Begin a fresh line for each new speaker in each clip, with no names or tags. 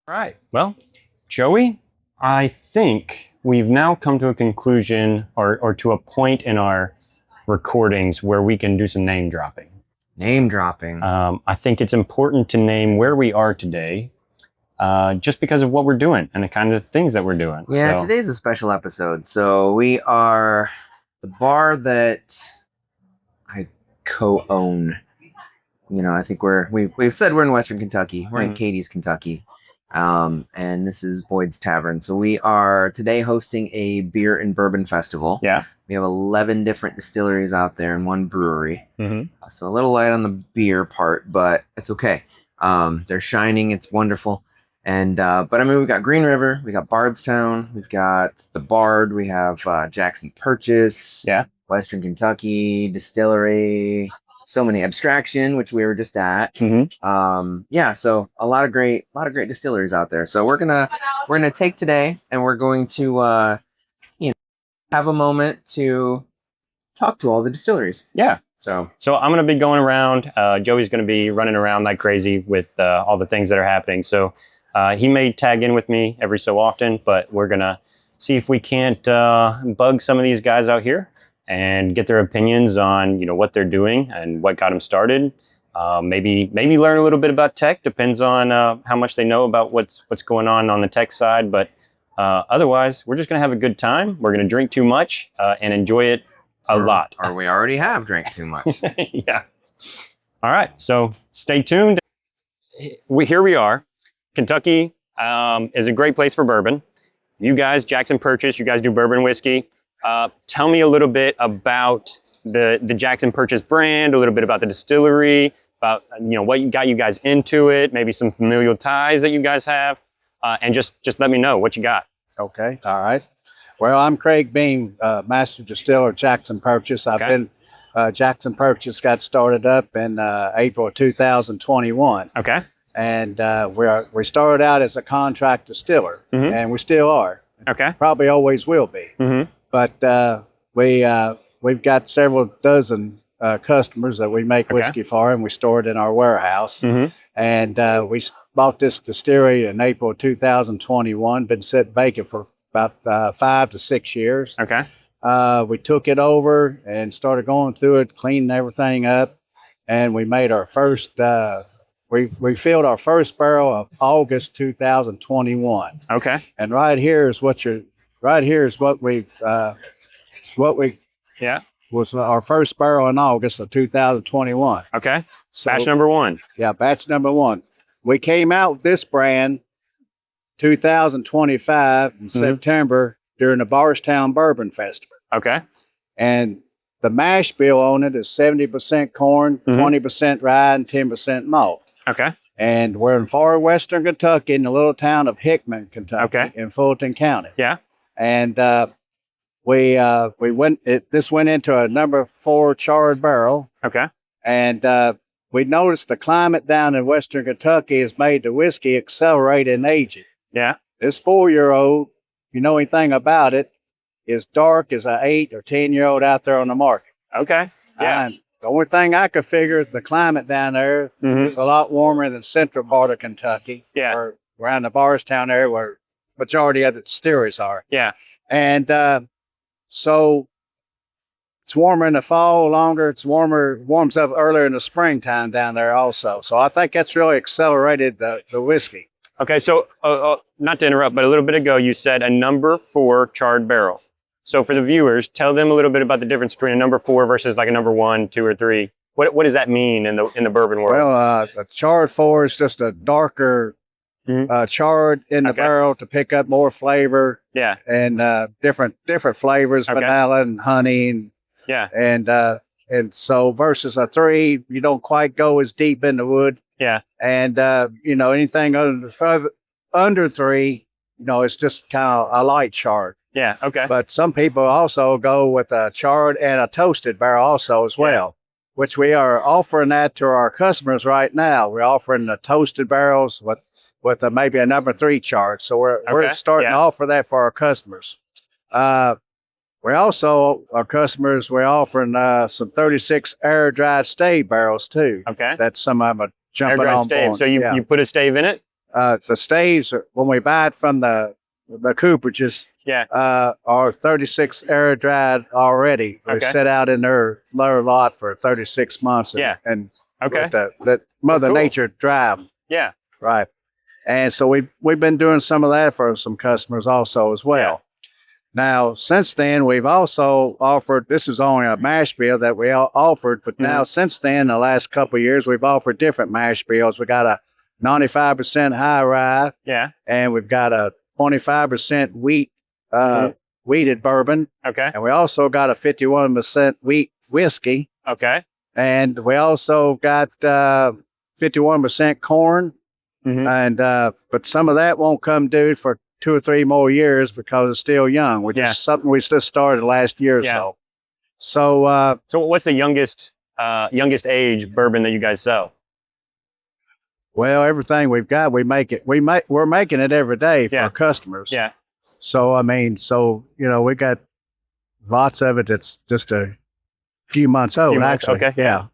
Right. Well, Joey, I think we've now come to a conclusion or to a point in our recordings where we can do some name dropping.
Name dropping.
I think it's important to name where we are today, just because of what we're doing and the kind of things that we're doing.
Yeah,
So,
today's a special episode. So we are the bar that I co-own. I think we've said we're in Western Kentucky. We're in Cadiz, Kentucky. And this is Boyd's Tavern. So we are today hosting a beer and bourbon festival.
yeah.
We have 11 different distilleries out there and one brewery.
Mm-hmm.
So a little light on the beer part, but it's okay. They're shining. It's wonderful. And but I mean, we've got Green River, we got Bardstown, we've got the Bard, we have Jackson Purchase,
Yeah.
Western Kentucky Distillery, so many Abstraction, which we were just at.
Mm-hmm.
Yeah, so a lot of great distilleries out there. So we're gonna take today, and we're going to have a moment to talk to all the distilleries.
Yeah.
So
I'm going to be going around. Joey's going to be running around like crazy with all the things that are happening. So he may tag in with me every so often, but we're going to see if we can't bug some of these guys out here and get their opinions on, what they're doing and what got them started. Maybe learn a little bit about tech. Depends on how much they know about what's going on the tech side. But otherwise, we're just going to have a good time. We're going to drink too much and enjoy it a lot.
Or we already have drank too much.
Yeah. All right. So stay tuned. Here we are. Kentucky is a great place for bourbon. You guys, Jackson Purchase, you guys do bourbon whiskey. Tell me a little bit about the Jackson Purchase brand, a little bit about the distillery, about what got you guys into it, maybe some familial ties that you guys have, and just let me know what you got.
Okay. All right. Well, I'm Craig Beam, Master Distiller at Jackson Purchase. Jackson Purchase got started up in April 2021.
Okay.
And we started out as a contract distiller,
Mm-hmm.
and we still are.
Okay.
Probably always will be.
Mm-hmm.
But we've got several dozen customers that we make whiskey for, and we store it in our warehouse.
Mm-hmm.
And we bought this distillery in April 2021, been sitting vacant for about 5 to 6 years.
Okay.
We took it over and started going through it, cleaning everything up, and we made our first. We filled our first barrel of August 2021.
Okay.
And right here is what we
Yeah.
was our first barrel in August of 2021.
Okay.
So,
Batch number one.
Yeah, batch number one. We came out with this brand 2025 in September during the Bardstown Bourbon Festival.
Okay.
And the mash bill on it is 70% corn, 20% rye, and 10% malt.
Okay.
And we're in far western Kentucky in the little town of Hickman, Kentucky, in Fulton County.
Yeah.
And this went into a number 4 charred barrel.
Okay.
And we noticed the climate down in western Kentucky has made the whiskey accelerate in aging.
Yeah.
This 4-year-old, if you know anything about it, is dark as an 8 or 10-year-old out there on the market.
Okay. Yeah.
The only thing I could figure is the climate down there is a lot warmer than the central part of Kentucky.
Yeah.
Or around the Bardstown area where majority of the distilleries are.
Yeah.
And so it's warmer in the fall, longer. Warms up earlier in the springtime down there also. So I think that's really accelerated the whiskey.
Okay, so not to interrupt, but a little bit ago you said a number 4 charred barrel. So for the viewers, tell them a little bit about the difference between a number 4 versus like a number 1, 2, or 3. What does that mean in the bourbon world?
Well, a charred 4 is just a darker charred in the barrel to pick up more flavor.
Yeah.
And different flavors, vanilla and honey. And,
yeah.
And so versus a 3, you don't quite go as deep in the wood.
Yeah.
And, anything under 3, it's just kind of a light chard.
Yeah. Okay.
But some people also go with a charred and a toasted barrel also as well, which we are offering that to our customers right now. We're offering the toasted barrels with maybe a number 3 chard. So we're starting to offer that for our customers. We're offering some 36 air dried stave barrels too.
Okay.
That some of them are jumping
air-dried
on
stave.
board.
So you put a stave in it?
the staves, when we buy it from the cooperages, are 36 air dried already. They
Okay.
set out in their lower lot for 36 months. And
Okay.
let Mother
Cool.
Nature dry them.
Yeah.
Right. And so we've been doing some of that for some customers also as well. Now, since then, we've also offered, this is only a mash bill that we offered, but now since then, the last couple of years, we've offered different mash bills. We got a 95% high rye.
Yeah.
And we've got a 25% wheat, wheated bourbon.
Okay.
And we also got a 51% wheat whiskey.
Okay.
And we also got 51% corn. And but some of that won't come due for 2 or 3 more years because it's still young, which is something we just started last year or so. So
what's the youngest age bourbon that you guys sell?
Well, everything we've got, we're making it every day for our customers.
Yeah.
So I mean, we got lots of it that's just a few months old. Actually.
Okay.
Yeah.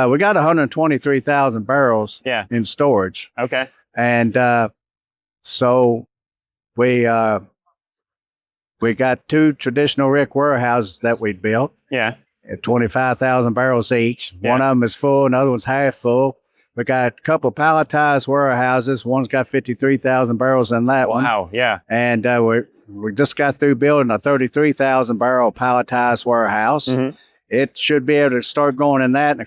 We got 123,000 barrels in storage.
Okay.
And so we got 2 traditional rick warehouses that we built.
Yeah.
At 25,000 barrels each. One of them is full, another one's half full. We got a couple of palletized warehouses. One's got 53,000 barrels in that one.
Wow. Yeah.
And we just got through building a 33,000 barrel palletized warehouse. It should be able to start going in that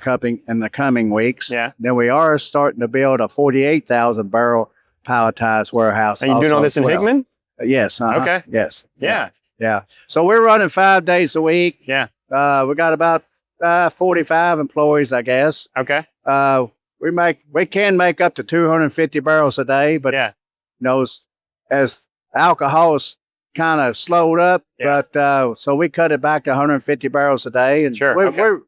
in the coming weeks.
Yeah.
Then we are starting to build a 48,000 barrel palletized warehouse.
Are you doing all this in Hickman?
Yes.
Okay.
Yes.
Yeah.
Yeah. So we're running 5 days a week.
Yeah.
We got about 45 employees, I guess.
Okay.
We can make up to 250 barrels a day, but as alcohol's kind of slowed up, but so we cut it back to 150 barrels a day, and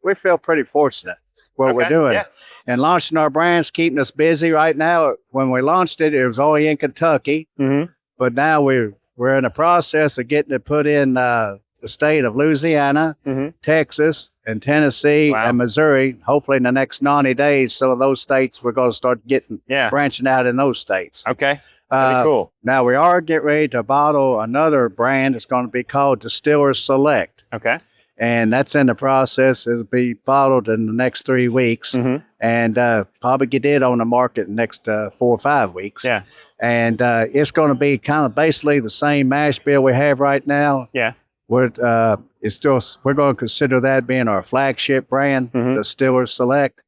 we feel pretty fortunate what we're doing. Yeah. And launching our brands, keeping us busy right now. When we launched it, it was only in Kentucky, but now we're in the process of getting it put in the state of Louisiana, Texas, and Tennessee, and Missouri. Hopefully in the next 90 days, some of those states we're going to start getting branching out in those states.
Okay. Pretty cool.
Now we are getting ready to bottle another brand. It's going to be called Distiller Select.
Okay.
And that's in the process. It'll be bottled in the next 3 weeks, and probably get it on the market in the next 4 or 5 weeks.
Yeah.
And it's going to be kind of basically the same mash bill we have right now.
Yeah.
We're going to consider that being our flagship brand, Distiller Select.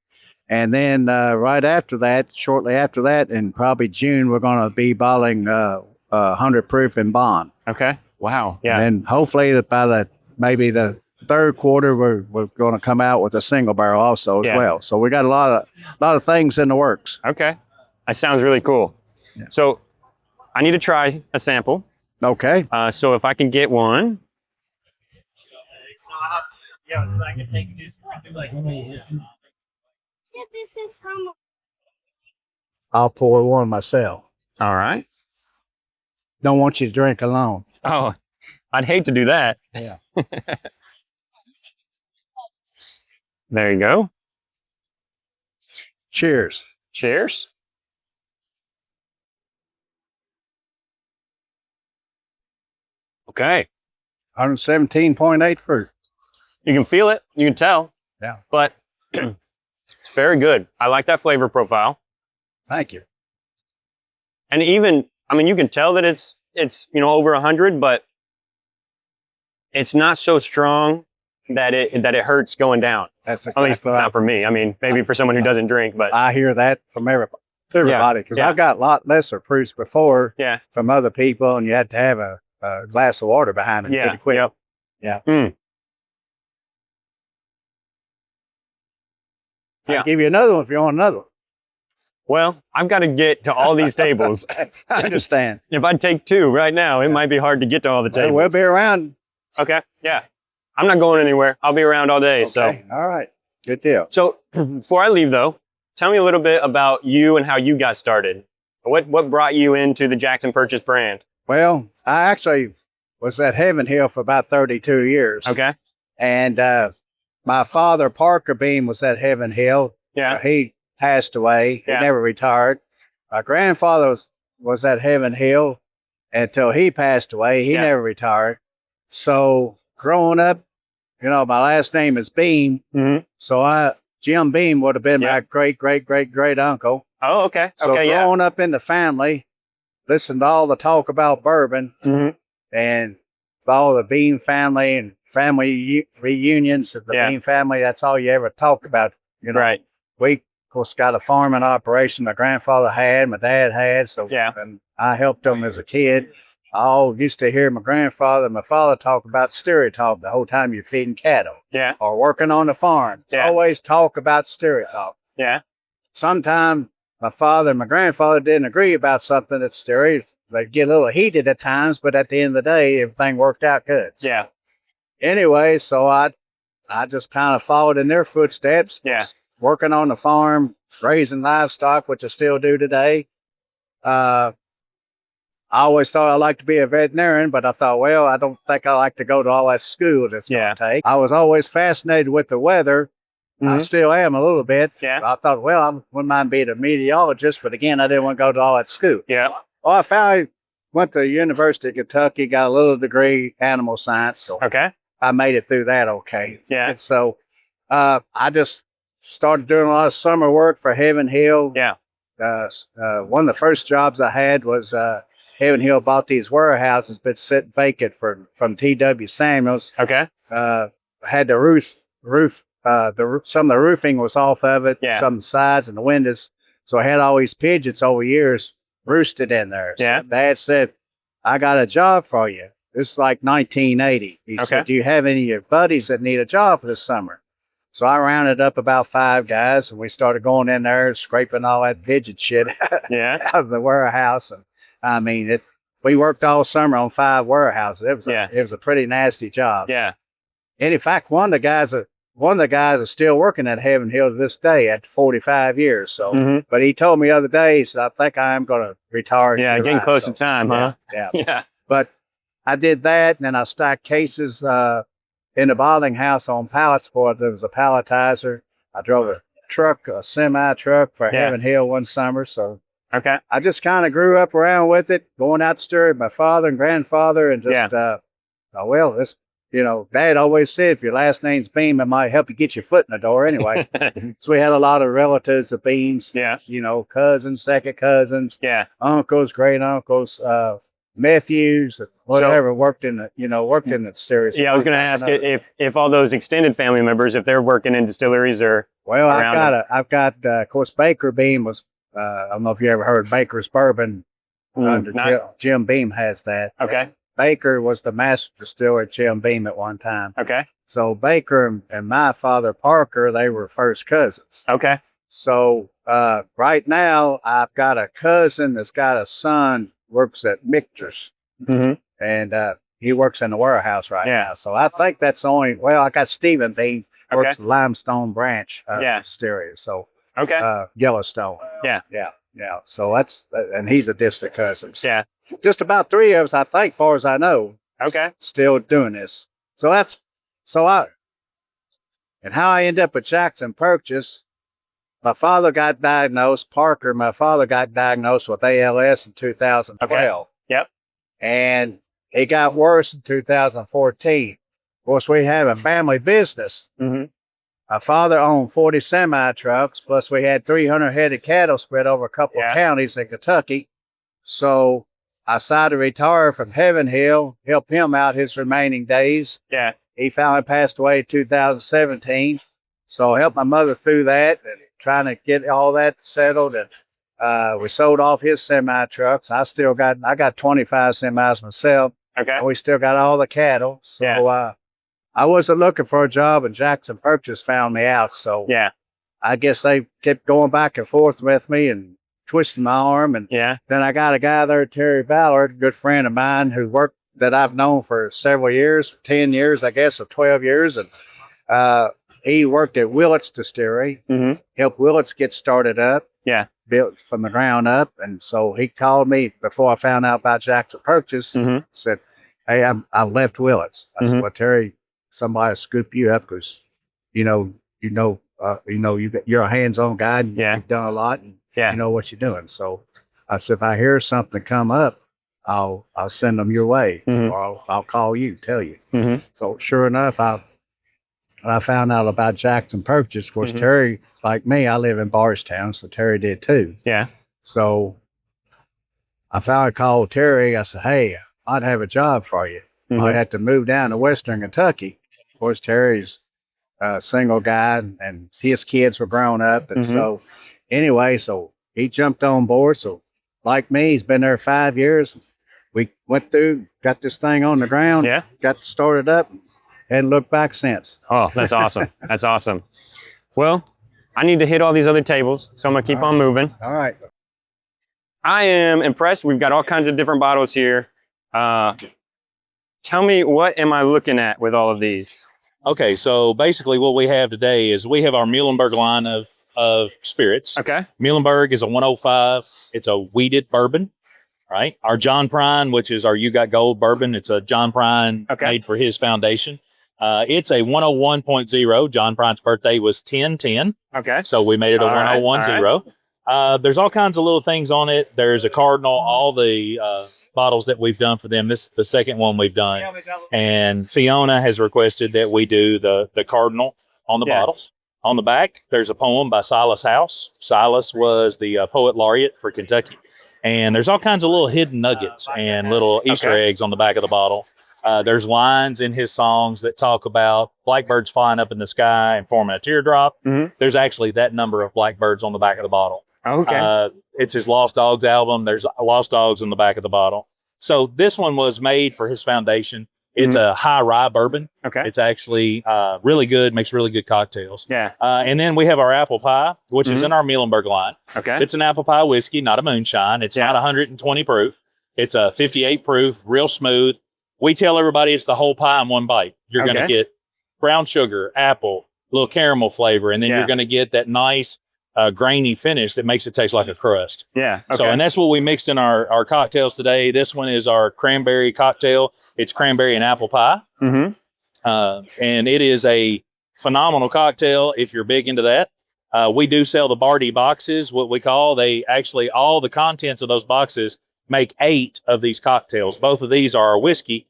And then right after that, shortly after that, in probably June, we're going to be bottling 100 proof in bond.
Okay. Wow. Yeah.
And then hopefully by maybe the third quarter, we're going to come out with a single barrel also as well. So we got a lot of things in the works.
Okay. That sounds really cool. Yeah. So I need to try a sample.
Okay.
So if I can get one.
I'll pour one myself.
All right.
Don't want you to drink alone.
Oh, I'd hate to do that.
Yeah.
There you go.
Cheers.
Cheers. Okay.
117.8 proof.
You can feel it. You can tell.
Yeah.
But it's very good. I like that flavor profile.
Thank you.
And even, I mean, you can tell that it's over 100, but it's not so strong that it hurts going down.
That's exactly
at least not for me. I mean, maybe for someone who doesn't drink, but
I hear that from everybody because I've got a lot lesser proofs before from other people, and you had to have a glass of water behind it pretty quick.
Yep.
Yeah.
Mm.
I'll give you another one if you want another one.
Well, I've got to get to all these tables.
I understand.
If I take 2 right now, it might be hard to get to all the tables.
We'll be around.
Okay. Yeah. I'm not going anywhere. I'll be around all day.
Okay.
So.
All right. Good deal.
So before I leave, though, tell me a little bit about you and how you got started. What brought you into the Jackson Purchase brand?
Well, I actually was at Heaven Hill for about 32 years.
Okay.
And my father, Parker Beam, was at Heaven Hill.
Yeah.
He passed away. He never retired. my grandfather was at Heaven Hill until he passed away. He never retired. So growing up, my last name is Beam.
Mm-hmm.
So Jim Beam would have been my great uncle.
Oh, okay.
So growing up in the family, listened to all the talk about bourbon and all the Beam family and family reunions of the Beam family. That's all you ever talk about.
Right.
We, of course, got a farming operation my grandfather had, my dad had. So and I helped them as a kid. I all used to hear my grandfather and my father talk about stereotype the whole time you're feeding cattle.
Yeah.
Or working on the farm. It's always talk about stereotype.
Yeah.
Sometimes my father and my grandfather didn't agree about something that's stereotype. They'd get a little heated at times, but at the end of the day, everything worked out good. So,
yeah.
Anyway, so I just kind of followed in their footsteps.
Yeah.
Working on the farm, raising livestock, which I still do today. I always thought I'd like to be a veterinarian, but I thought, well, I don't think I like to go to all that school that's going to take. I was always fascinated with the weather. I still am a little bit.
Yeah.
I thought, well, I wouldn't mind being a meteorologist, but again, I didn't want to go to all that school.
Yeah.
Well, I went to the University of Kentucky, got a little degree animal science. So I made it through that okay.
Yeah.
And so I just started doing a lot of summer work for Heaven Hill.
Yeah.
One of the first jobs I had was Heaven Hill bought these warehouses, but sitting vacant from T.W. Samuels.
Okay.
Had the roof, some of the roofing was off of it, some of the sides and the windows. So I had all these pigeons over years roosted in there.
Yeah.
So Dad said, I got a job for you. This is like 1980. He said, do you have any of your buddies that need a job for this summer? So I rounded up about 5 guys and we started going in there, scraping all that pigeon shit out of the warehouse. And I mean, we worked all summer on 5 warehouses. It was a pretty nasty job.
Yeah.
And in fact, one of the guys is still working at Heaven Hill to this day at 45 years. So, but he told me the other day, he said, I think I am going to retire.
Yeah, getting close to time, huh?
Yeah. But I did that, and then I stacked cases in the bottling house on pallets for it. There was a palletizer. I drove a semi-truck for Heaven Hill one summer. So I just kind of grew up around with it, going out to stir with my father and grandfather, and just, Dad always said, if your last name's Beam, it might help you get your foot in the door anyway. So we had a lot of relatives of Beams, cousins, second cousins, uncles, great uncles, nephews, whatever, worked in the distilleries.
Yeah, I was going to ask if all those extended family members, if they're working in distilleries or.
Well, I've got, of course, Baker Beam was, I don't know if you ever heard Baker's Bourbon. Jim Beam has that.
Okay.
Baker was the master distiller at Jim Beam at one time.
Okay.
So Baker and my father, Parker, they were first cousins.
Okay.
So right now, I've got a cousin that's got a son, works at Michter's. And he works in the warehouse right now. So I think that's I got Stephen Beam, works at Limestone Branch Distillery. So Yellowstone. Yeah. So and he's a distant cousin. So.
Yeah.
Just about 3 of us, I think, far as I know, still doing this. And how I ended up with Jackson Purchase, my father got diagnosed, Parker, my father got diagnosed with ALS in 2012.
Okay. Yep.
And it got worse in 2014. Of course, we have a family business. My father owned 40 semi-trucks, plus we had 300 head of cattle spread over a couple of counties in Kentucky. So I decided to retire from Heaven Hill, help him out his remaining days. Yeah. He finally passed away in 2017. So I helped my mother through that and trying to get all that settled. And we sold off his semi-trucks. I got 25 semis myself. Okay. And we still got all the cattle. So I wasn't looking for a job, and Jackson Purchase found me out. So I guess they kept going back and forth with me and twisting my arm. And then I got a guy there, Terry Ballard, a good friend of mine that I've known for several years, 10 years, I guess, or 12 years. And he worked at Willett's Distillery, helped Willett's get started up, built from the ground up. And so he called me before I found out about Jackson Purchase, said, hey, I left Willett's. I said, well, Terry, somebody will scoop you up because, you're a hands-on guy and you've done a lot. And
Yeah.
You know what you're doing. So I said, if I hear something come up, I'll send them your way,
Mhm.
or I'll call you, tell you.
Mhm.
So sure enough, I found out about Jackson Purchase. Of course,
Mhm.
Terry, like me, I live in Bardstown, so Terry did too.
Yeah.
So I finally called Terry. I said, hey, I'd have a job for you. I'd
Mhm.
have to move down to Western Kentucky. Of course, Terry's a single guy and his kids were grown up. And
Mhm.
so anyway, so he jumped on board. So like me, he's been there 5 years. We went through, got this thing on the ground,
Yeah.
got started up, hadn't looked back since.
Oh, that's awesome. That's awesome. Well, I need to hit all these other tables, so I'm gonna keep on moving.
All right.
I am impressed. We've got all kinds of different bottles here. Tell me, what am I looking at with all of these?
Okay, so basically what we have today is we have our Muhlenberg line of spirits.
Okay.
Muhlenberg is a 105. It's a wheated bourbon, right? Our John Prine, which is our You Got Gold bourbon, it's a John Prine made for his foundation. It's a 101.0. John Prine's birthday was 10/10.
Okay.
So we made it a 101.0. There's all kinds of little things on it. There's a cardinal, all the bottles that we've done for them. This is the second one we've done. And Fiona has requested that we do the cardinal on the bottles. On the back, there's a poem by Silas House. Silas was the poet laureate for Kentucky. And there's all kinds of little hidden nuggets and little Easter eggs on the back of the bottle. There's lines in his songs that talk about blackbirds flying up in the sky and forming a teardrop.
Mhm.
There's actually that number of blackbirds on the back of the bottle.
Okay.
It's his Lost Dogs album. There's Lost Dogs on the back of the bottle. So this one was made for his foundation. It's a high rye bourbon.
Okay.
It's actually really good, makes really good cocktails.
Yeah.
And then we have our apple pie, which is in our Muhlenberg line.
Okay.
It's an apple pie whiskey, not a moonshine. It's not 120 proof. It's a 58 proof, real smooth. We tell everybody it's the whole pie in one bite. You're going to get brown sugar, apple, little caramel flavor, and then you're going to get that nice grainy finish that makes it taste like a crust.
Yeah. Okay.
So, and that's what we mixed in our cocktails today. This one is our cranberry cocktail. It's cranberry and apple pie.
Mm-hmm.
And it is a phenomenal cocktail if you're big into that. We do sell the Barty boxes, what we call. They actually, all the contents of those boxes make 8 of these cocktails. Both of these are our whiskey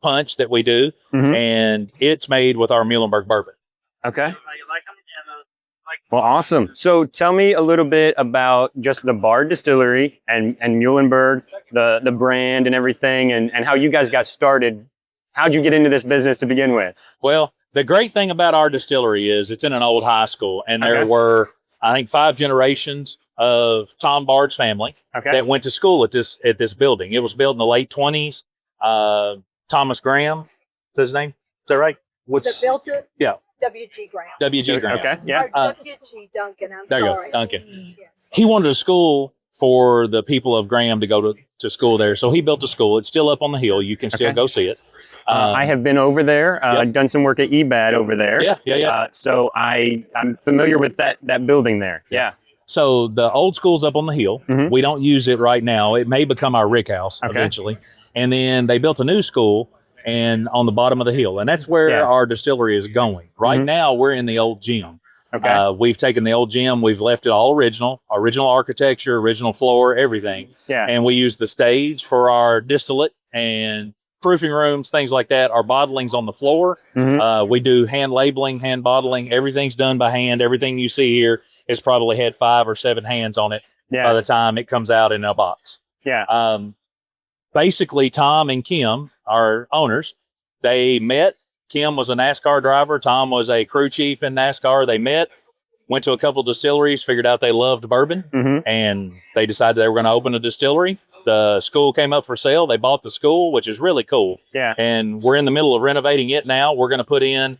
punch that we do, and it's made with our Muhlenberg bourbon.
Okay. Well, awesome. So tell me a little bit about just the Bard Distillery and Muhlenberg, the brand and everything, and how you guys got started. How'd you get into this business to begin with?
Well, the great thing about our distillery is it's in an old high school, and there were, I think, 5 generations of Tom Bard's family that went to school at this building. It was built in the late 20s. Thomas Graham, is his name? Is that right?
That built it?
Yeah.
W.G. Graham.
W.G. Graham.
Okay, yeah.
W.G. Duncan, I'm
there
sorry.
you go, Duncan.
Yes.
He wanted a school for the people of Graham to go to school there. So he built a school. It's still up on the hill. You can still go see it.
I have been over there. I've done some work at EBAD over there.
Yeah.
So I'm familiar with that building there. Yeah.
So the old school's up on the hill. We don't use it right now. It may become our rick house eventually. And then they built a new school and on the bottom of the hill. And that's where our distillery is going. Right now, we're in the old gym.
Okay.
We've taken the old gym. We've left it all original architecture, original floor, everything.
Yeah.
And we use the stage for our distillate and proofing rooms, things like that. Our bottling's on the floor. We do hand labeling, hand bottling. Everything's done by hand. Everything you see here has probably had 5 or 7 hands on it by the time it comes out in a box.
Yeah.
Basically, Tom and Kim, our owners, they met. Kim was a NASCAR driver. Tom was a crew chief in NASCAR. They met, went to a couple of distilleries, figured out they loved bourbon, and they decided they were going to open a distillery. The school came up for sale. They bought the school, which is really cool.
Yeah.
And we're in the middle of renovating it now. We're going to put in,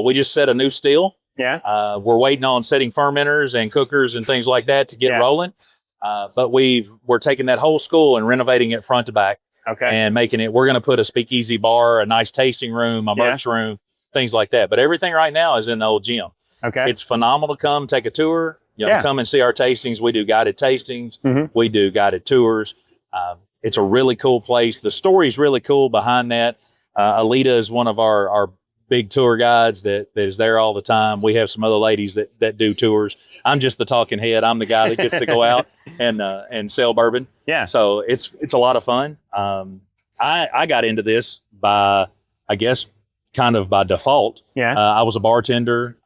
we just set a new still.
Yeah.
We're waiting on setting fermenters and cookers and things like that to get rolling. But we're taking that whole school and renovating it front to back. And making it, we're going to put a speakeasy bar, a nice tasting room, a merch room, things like that. But everything right now is in the old gym. It's phenomenal to come take a tour. Come and see our tastings. We do guided tastings. We do guided tours. It's a really cool place. The story's really cool behind that. Alita is one of our big tour guides that is there all the time. We have some other ladies that do tours. I'm just the talking head. I'm the guy that gets to go out and sell bourbon.
Yeah.
So it's a lot of fun. I got into this by, I guess, kind of by default.
Yeah.
I was a bartender.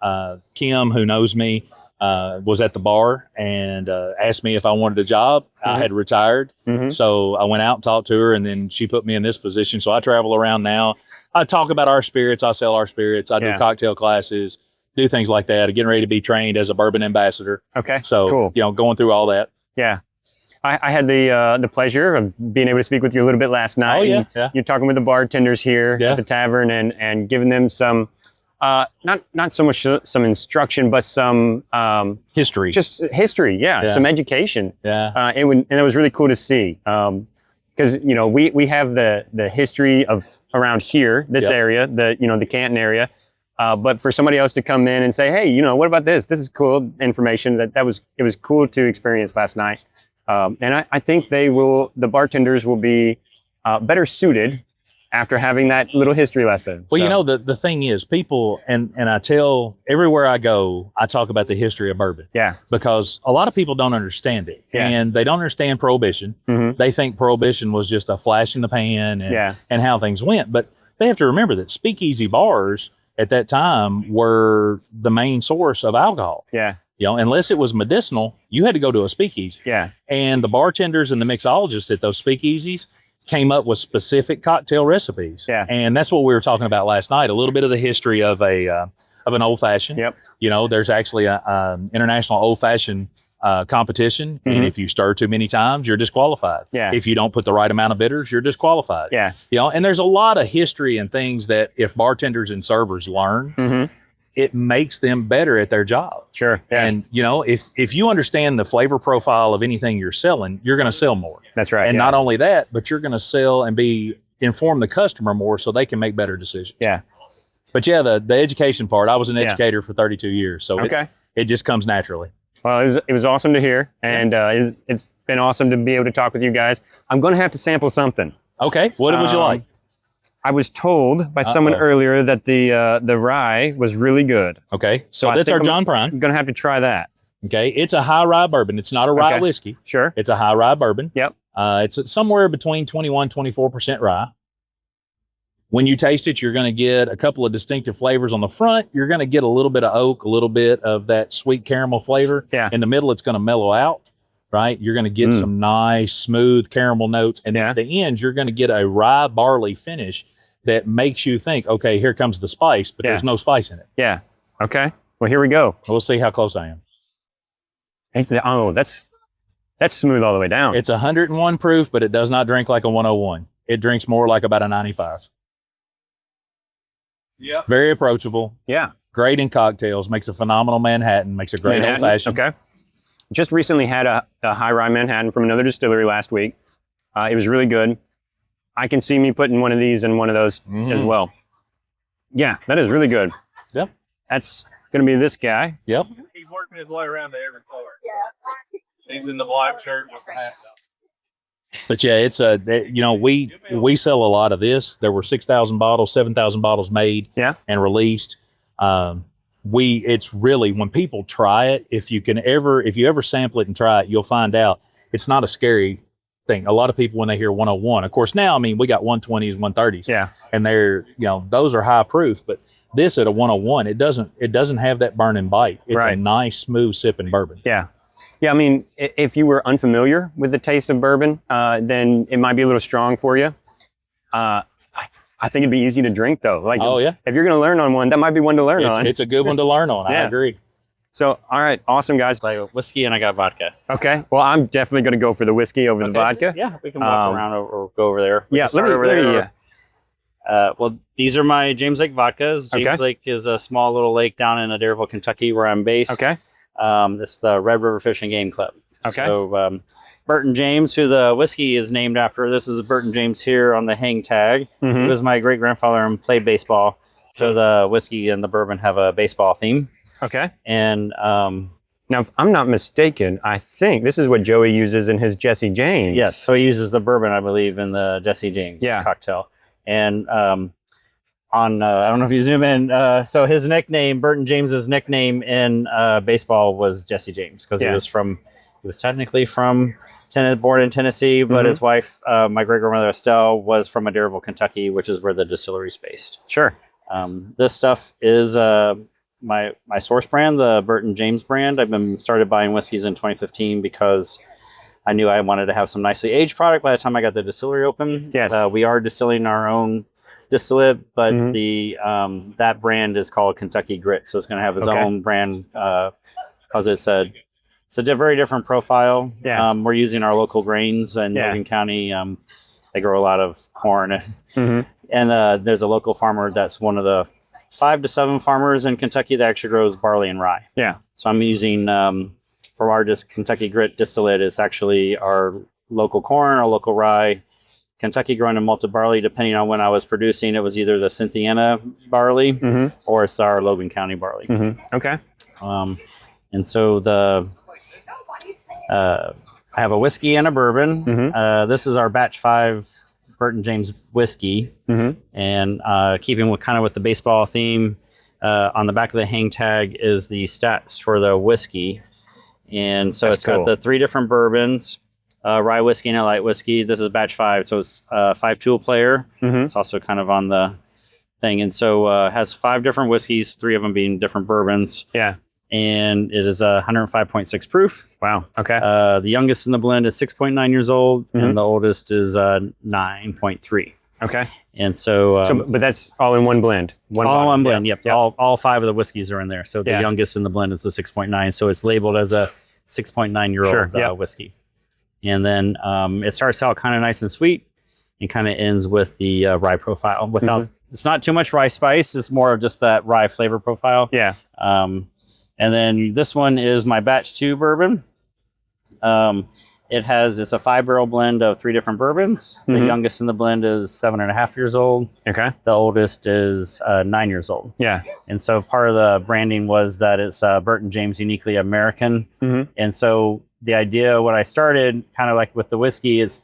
Kim, who knows me, was at the bar and asked me if I wanted a job. I had retired. So I went out and talked to her, and then she put me in this position. So I travel around now. I talk about our spirits. I sell our spirits. I do cocktail classes, do things like that. I'm getting ready to be trained as a bourbon ambassador.
Okay.
So,
cool.
Going through all that.
Yeah. I had the pleasure of being able to speak with you a little bit last night.
Oh, yeah. Yeah.
You're talking with the bartenders here at the tavern and giving them some, not so much some instruction, but some
history.
Just history, some education.
Yeah.
And it was really cool to see. Because, we have the history of around here, this area, the Canton area. But for somebody else to come in and say, hey, what about this? This is cool information. It was cool to experience last night. And I think the bartenders will be better suited after having that little history lesson.
Well, the thing is, people, and I tell everywhere I go, I talk about the history of bourbon.
Yeah.
Because a lot of people don't understand it.
Yeah.
And they don't understand Prohibition. They think Prohibition was just a flash in the pan and how things went. But they have to remember that speakeasy bars at that time were the main source of alcohol.
Yeah.
Unless it was medicinal, you had to go to a speakeasy.
Yeah. And
the bartenders and the mixologists at those speakeasies came up with specific cocktail recipes.
Yeah.
And that's what we were talking about last night, a little bit of the history of an old fashioned.
Yep.
There's actually an international old fashioned competition. And if you stir too many times, you're disqualified.
Yeah.
If you don't put the right amount of bitters, you're disqualified.
Yeah.
And there's a lot of history and things that if bartenders and servers learn, it makes them better at their job.
Sure. Yeah.
And, if you understand the flavor profile of anything you're selling, you're going to sell more.
That's right.
And not only that, but you're going to sell and inform the customer more so they can make better decisions.
Yeah.
But the education part, I was an educator for 32 years. So it just comes naturally.
Well, it was awesome to hear. And it's been awesome to be able to talk with you guys. I'm going to have to sample something.
Okay. What would you like?
I was told by someone earlier that the rye was really good.
Okay, so that's our John Prine.
I'm gonna have to try that.
Okay, it's a high rye bourbon. It's not a rye whiskey.
Sure.
It's a high rye bourbon.
Yep.
It's somewhere between 21-24% rye. When you taste it, you're going to get a couple of distinctive flavors on the front. You're going to get a little bit of oak, a little bit of that sweet caramel flavor.
Yeah.
In the middle, it's going to mellow out. Right, you're going to get some nice, smooth caramel notes, and at the end, you're going to get a rye barley finish that makes you think, okay, here comes the spice, but there's no spice in it.
Yeah. Okay. Well, here we go.
We'll see how close I am.
Oh, that's smooth all the way down.
It's 101 proof, but it does not drink like a 101. It drinks more like about a 95. Yeah. Very approachable.
Yeah.
Great in cocktails. Makes a phenomenal Manhattan. Makes a great old fashioned.
Okay. Just recently had a high rye Manhattan from another distillery last week. It was really good. I can see me putting one of these in one of those as well. Yeah, that is really good.
Yep.
That's going to be this guy.
Yep.
He's working his way around to every color. Yeah. He's in the black shirt with the hat.
But yeah, it's we sell a lot of this. There were 6,000 bottles, 7,000 bottles made and released. It's really, when people try it, if you ever sample it and try it, you'll find out it's not a scary thing. A lot of people, when they hear 101, of course, now, we got 120s, 130s.
Yeah.
And they're, those are high proof, but this at a 101, it doesn't have that burning bite. It's a nice, smooth sipping bourbon.
Yeah. Yeah. If you were unfamiliar with the taste of bourbon, then it might be a little strong for you. I think it'd be easy to drink though. If you're going to learn on one, that might be one to learn on.
It's a good one to learn on. I agree.
So, all right, awesome, guys.
Like whiskey and I got vodka.
Okay. Well, I'm definitely going to go for the whiskey over the vodka.
Yeah, we can walk around or go over there. Well, these are my James Lake vodkas. James Lake is a small little lake down in Adairsville, Kentucky, where I'm based.
Okay.
This is the Red River Fishing Game Club.
Okay.
So, Burton James, who the whiskey is named after, this is Burton James here on the hang tag. He was my great grandfather and played baseball. So the whiskey and the bourbon have a baseball theme.
Okay.
And
now, if I'm not mistaken, I think this is what Joey uses in his Jesse James.
Yes. So he uses the bourbon, I believe, in the Jesse James cocktail. And on I don't know if you zoom in. So his nickname, Burton James's nickname in baseball was Jesse James because he was technically from born in Tennessee, but his wife, my great grandmother Estelle, was from Adairsville, Kentucky, which is where the distillery is based.
Sure.
This stuff is my source brand, the Burton James brand. I've been started buying whiskeys in 2015 because I knew I wanted to have some nicely aged product by the time I got the distillery open.
Yes.
We are distilling our own distillate, but the that brand is called Kentucky Grit, so it's going to have its own brand because it's a very different profile.
Yeah.
We're using our local grains in Logan County. They grow a lot of corn, and there's a local farmer that's one of the 5 to 7 farmers in Kentucky that actually grows barley and rye.
Yeah.
So I'm using for our Kentucky Grit distillate. It's actually our local corn, our local rye. Kentucky grown and malted barley, depending on when I was producing, it was either the Cynthiana barley or it's our Logan County barley.
Okay.
And so I have a whiskey and a bourbon. This is our batch 5 Burton James whiskey. And keeping with the baseball theme, on the back of the hang tag is the stats for the whiskey. And so it's got the 3 different bourbons. Rye whiskey and a light whiskey. This is batch 5, so it's 5 tool player. It's also kind of on the thing, and so has 5 different whiskeys, 3 of them being different bourbons.
Yeah,
and it is 105.6 proof.
Wow. Okay.
The youngest in the blend is 6.9 years old, and the oldest is 9.3.
Okay.
And so,
but that's all in one blend.
All in one blend.
Yeah.
Yep. All 5 of the whiskeys are in there. So the youngest in the blend is the 6.9. So it's labeled as a 6.9-year-old whiskey. And then it starts out kind of nice and sweet and kind of ends with the rye profile. It's not too much rye spice. It's more of just that rye flavor profile.
Yeah.
And then this one is my batch 2 bourbon. It's a 5-barrel blend of 3 different bourbons. The youngest in the blend is 7.5 years old.
Okay.
The oldest is 9 years old.
Yeah.
And so part of the branding was that it's Burton James Uniquely American. And so the idea when I started, kind of like with the whiskey, is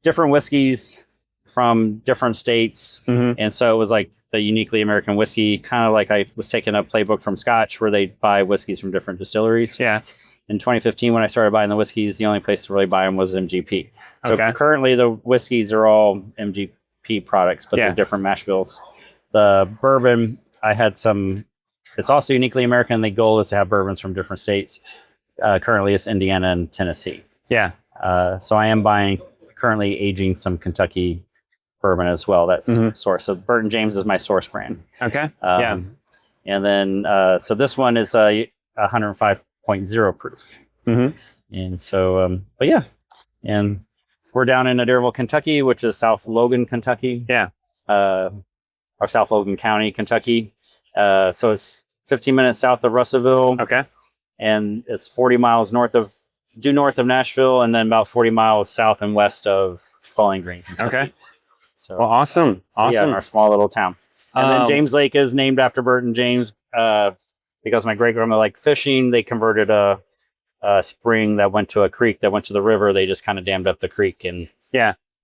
different whiskeys from different states. And so it was like the Uniquely American whiskey, kind of like I was taking a playbook from Scotch where they buy whiskeys from different distilleries.
Yeah.
In 2015, when I started buying the whiskeys, the only place to really buy them was MGP. So currently the whiskeys are all MGP products, but they're different mash bills. The bourbon, I had some, it's also Uniquely American. The goal is to have bourbons from different states. Currently it's Indiana and Tennessee.
Yeah.
So I am currently aging some Kentucky bourbon as well. That's source. So Burton James is my source brand.
Okay.
And then, so this one is 105.0 proof. And so, but yeah. And we're down in Adairsville, Kentucky, which is South Logan, Kentucky.
Yeah.
Or South Logan County, Kentucky. So it's 15 minutes south of Russellville.
Okay.
And it's 40 miles north of Nashville, and then about 40 miles south and west of Bowling Green, Kentucky. Okay. So,
well, awesome.
Yeah, in our small little town. And then James Lake is named after Burton James because my great grandma liked fishing. They converted a spring that went to a creek that went to the river. They just kind of dammed up the creek and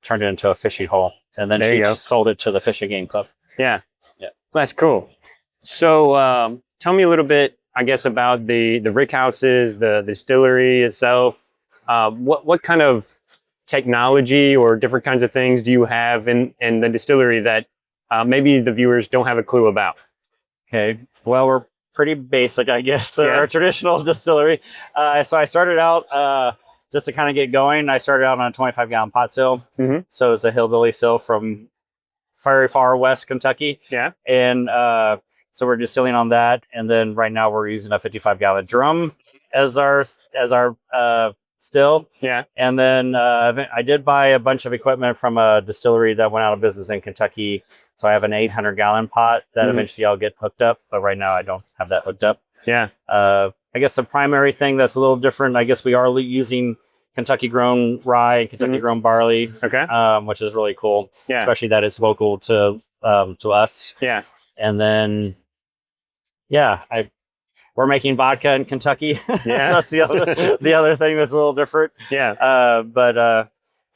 turned it into a fishing hole. And then she sold it to the fishing game club.
Yeah. That's cool. So tell me a little bit, I guess, about the rick houses, the distillery itself. What kind of technology or different kinds of things do you have in the distillery that maybe the viewers don't have a clue about?
Okay. Well, we're pretty basic, I guess, our traditional distillery. So I started out just to kind of get going. I started out on a 25-gallon pot still. So it's a hillbilly still from very far west Kentucky. Yeah. And so we're distilling on that, and then right now we're using a 55-gallon drum as our still. Yeah. And then I did buy a bunch of equipment from a distillery that went out of business in Kentucky. So I have an 800-gallon pot that eventually I'll get hooked up, but right now I don't have that hooked up. Yeah. I guess the primary thing that's a little different, I guess we are using Kentucky-grown rye, Kentucky-grown barley, which is really cool. Yeah. Especially that it's local to us. Yeah. And then we're making vodka in Kentucky. Yeah. That's the other thing that's a little different. Yeah.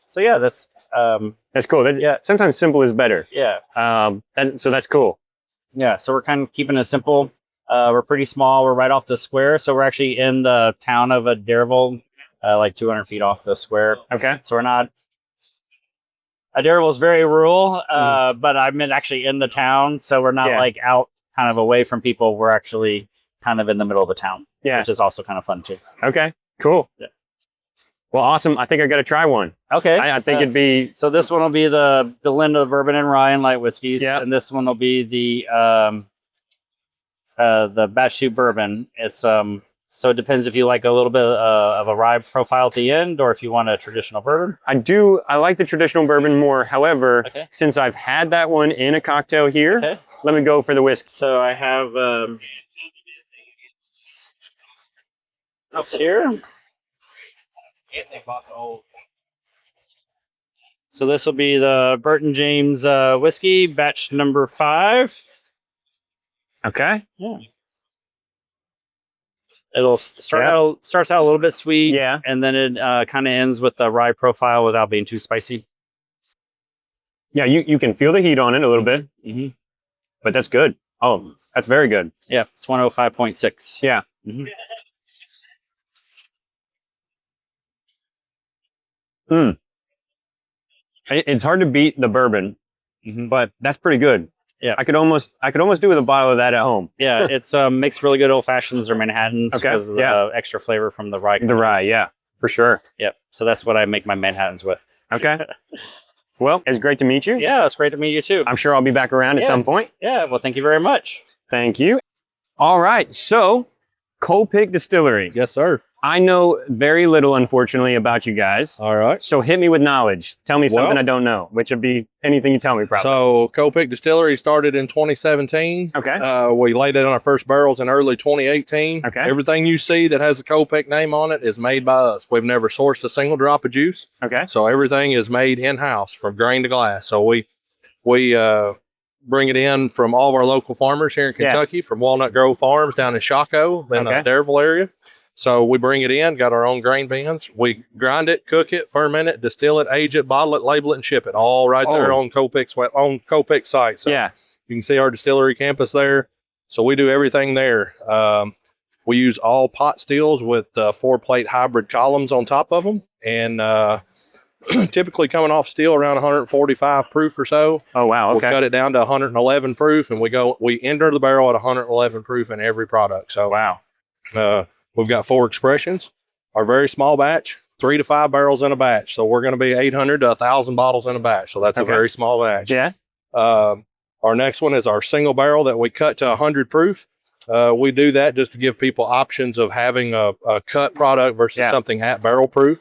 So yeah, that's
That's cool.
Yeah.
Sometimes simple is better.
Yeah.
So that's cool.
Yeah. So we're kind of keeping it simple. We're pretty small. We're right off the square. So we're actually in the town of Adairsville, like 200 feet off the square.
Okay.
So we're not. Adairsville is very rural, but I'm actually in the town. So we're not like out kind of away from people. We're actually kind of in the middle of the town, which is also kind of fun too.
Okay. Cool. Yeah. Well, awesome. I think I got to try one.
Okay.
I think it'd be.
So this one will be the blend of the bourbon and rye and light whiskeys.
Yeah.
And this one will be the batch shoot bourbon. It's so it depends if you like a little bit of a rye profile at the end, or if you want a traditional bourbon.
I like the traditional bourbon more. However, since I've had that one in a cocktail here, let me go for the whiskey.
So I have this here. So this will be the Burton James whiskey, batch number 5.
Okay.
Yeah. It'll starts out a little bit sweet, and then it kind of ends with the rye profile without being too spicy.
Yeah, you can feel the heat on it a little bit, but that's good. Oh, that's very good.
Yeah, it's 105.6.
Yeah. It's hard to beat the bourbon, but that's pretty good.
Yeah,
I could almost do with a bottle of that at home.
Yeah, it's makes really good old fashions or Manhattans because of the extra flavor from the rye.
The rye, yeah, for sure.
Yep. So that's what I make my Manhattans with.
Okay. Well, it's great to meet you.
Yeah, it's great to meet you too.
I'm sure I'll be back around at some point.
Yeah. Well, thank you very much.
Thank you. All right. So, Coal Pig Distillery.
Yes, sir.
I know very little, unfortunately, about you guys.
All right.
So hit me with knowledge. Tell me something I don't know, which would be anything you tell me, probably.
So Coal Pig Distillery started in 2017.
Okay.
We laid in our first barrels in early 2018.
Okay.
Everything you see that has a Coal Pig name on it is made by us. We've never sourced a single drop of juice.
Okay.
So everything is made in-house from grain to glass. So we bring it in from all of our local farmers here in Kentucky, from Walnut Grove Farms down in Shockoe, in the Adairsville area. So we bring it in, got our own grain bins. We grind it, cook it, ferment it, distill it, age it, bottle it, label it, and ship it all right there on Coal Pig's site. So you can see our distillery campus there. So we do everything there. We use all pot stills with 4-plate hybrid columns on top of them, and typically coming off steel around 145 proof or so.
Oh wow! Okay.
We'll cut it down to 111 proof, and we enter the barrel at 111 proof in every product. So
wow.
We've got 4 expressions. Our very small batch, 3 to 5 barrels in a batch. So we're going to be 800 to 1,000 bottles in a batch. So that's a very small batch.
Yeah.
Our next one is our single barrel that we cut to 100 proof. We do that just to give people options of having a cut product versus something at barrel proof.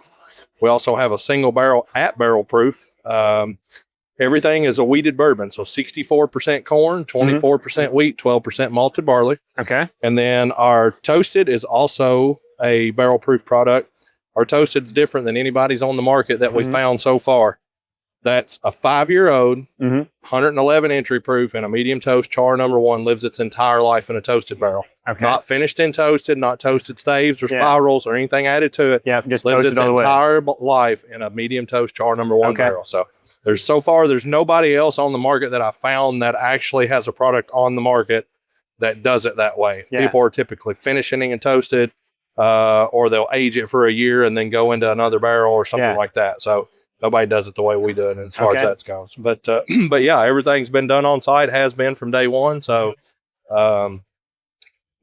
We also have a single barrel at barrel proof. Everything is a wheated bourbon. So 64% corn, 24% wheat, 12% malted barley.
Okay.
And then our toasted is also a barrel proof product. Our toasted is different than anybody's on the market that we found so far. That's a 5-year-old, 111 entry proof, and a medium toast char number 1 lives its entire life in a toasted barrel.
Okay.
Not finished in toasted, not toasted staves or spirals or anything added to it.
Yeah, just
lives
toasted
its
all the way.
entire life in a medium toast char number 1 barrel. So there's nobody else on the market that I found that actually has a product on the market that does it that way.
Yeah.
People are typically finishing and toasted, or they'll age it for a year and then go into another barrel or something like that. So nobody does it the way we do it as far as that goes. But yeah, everything's been done on site, has been from day one. So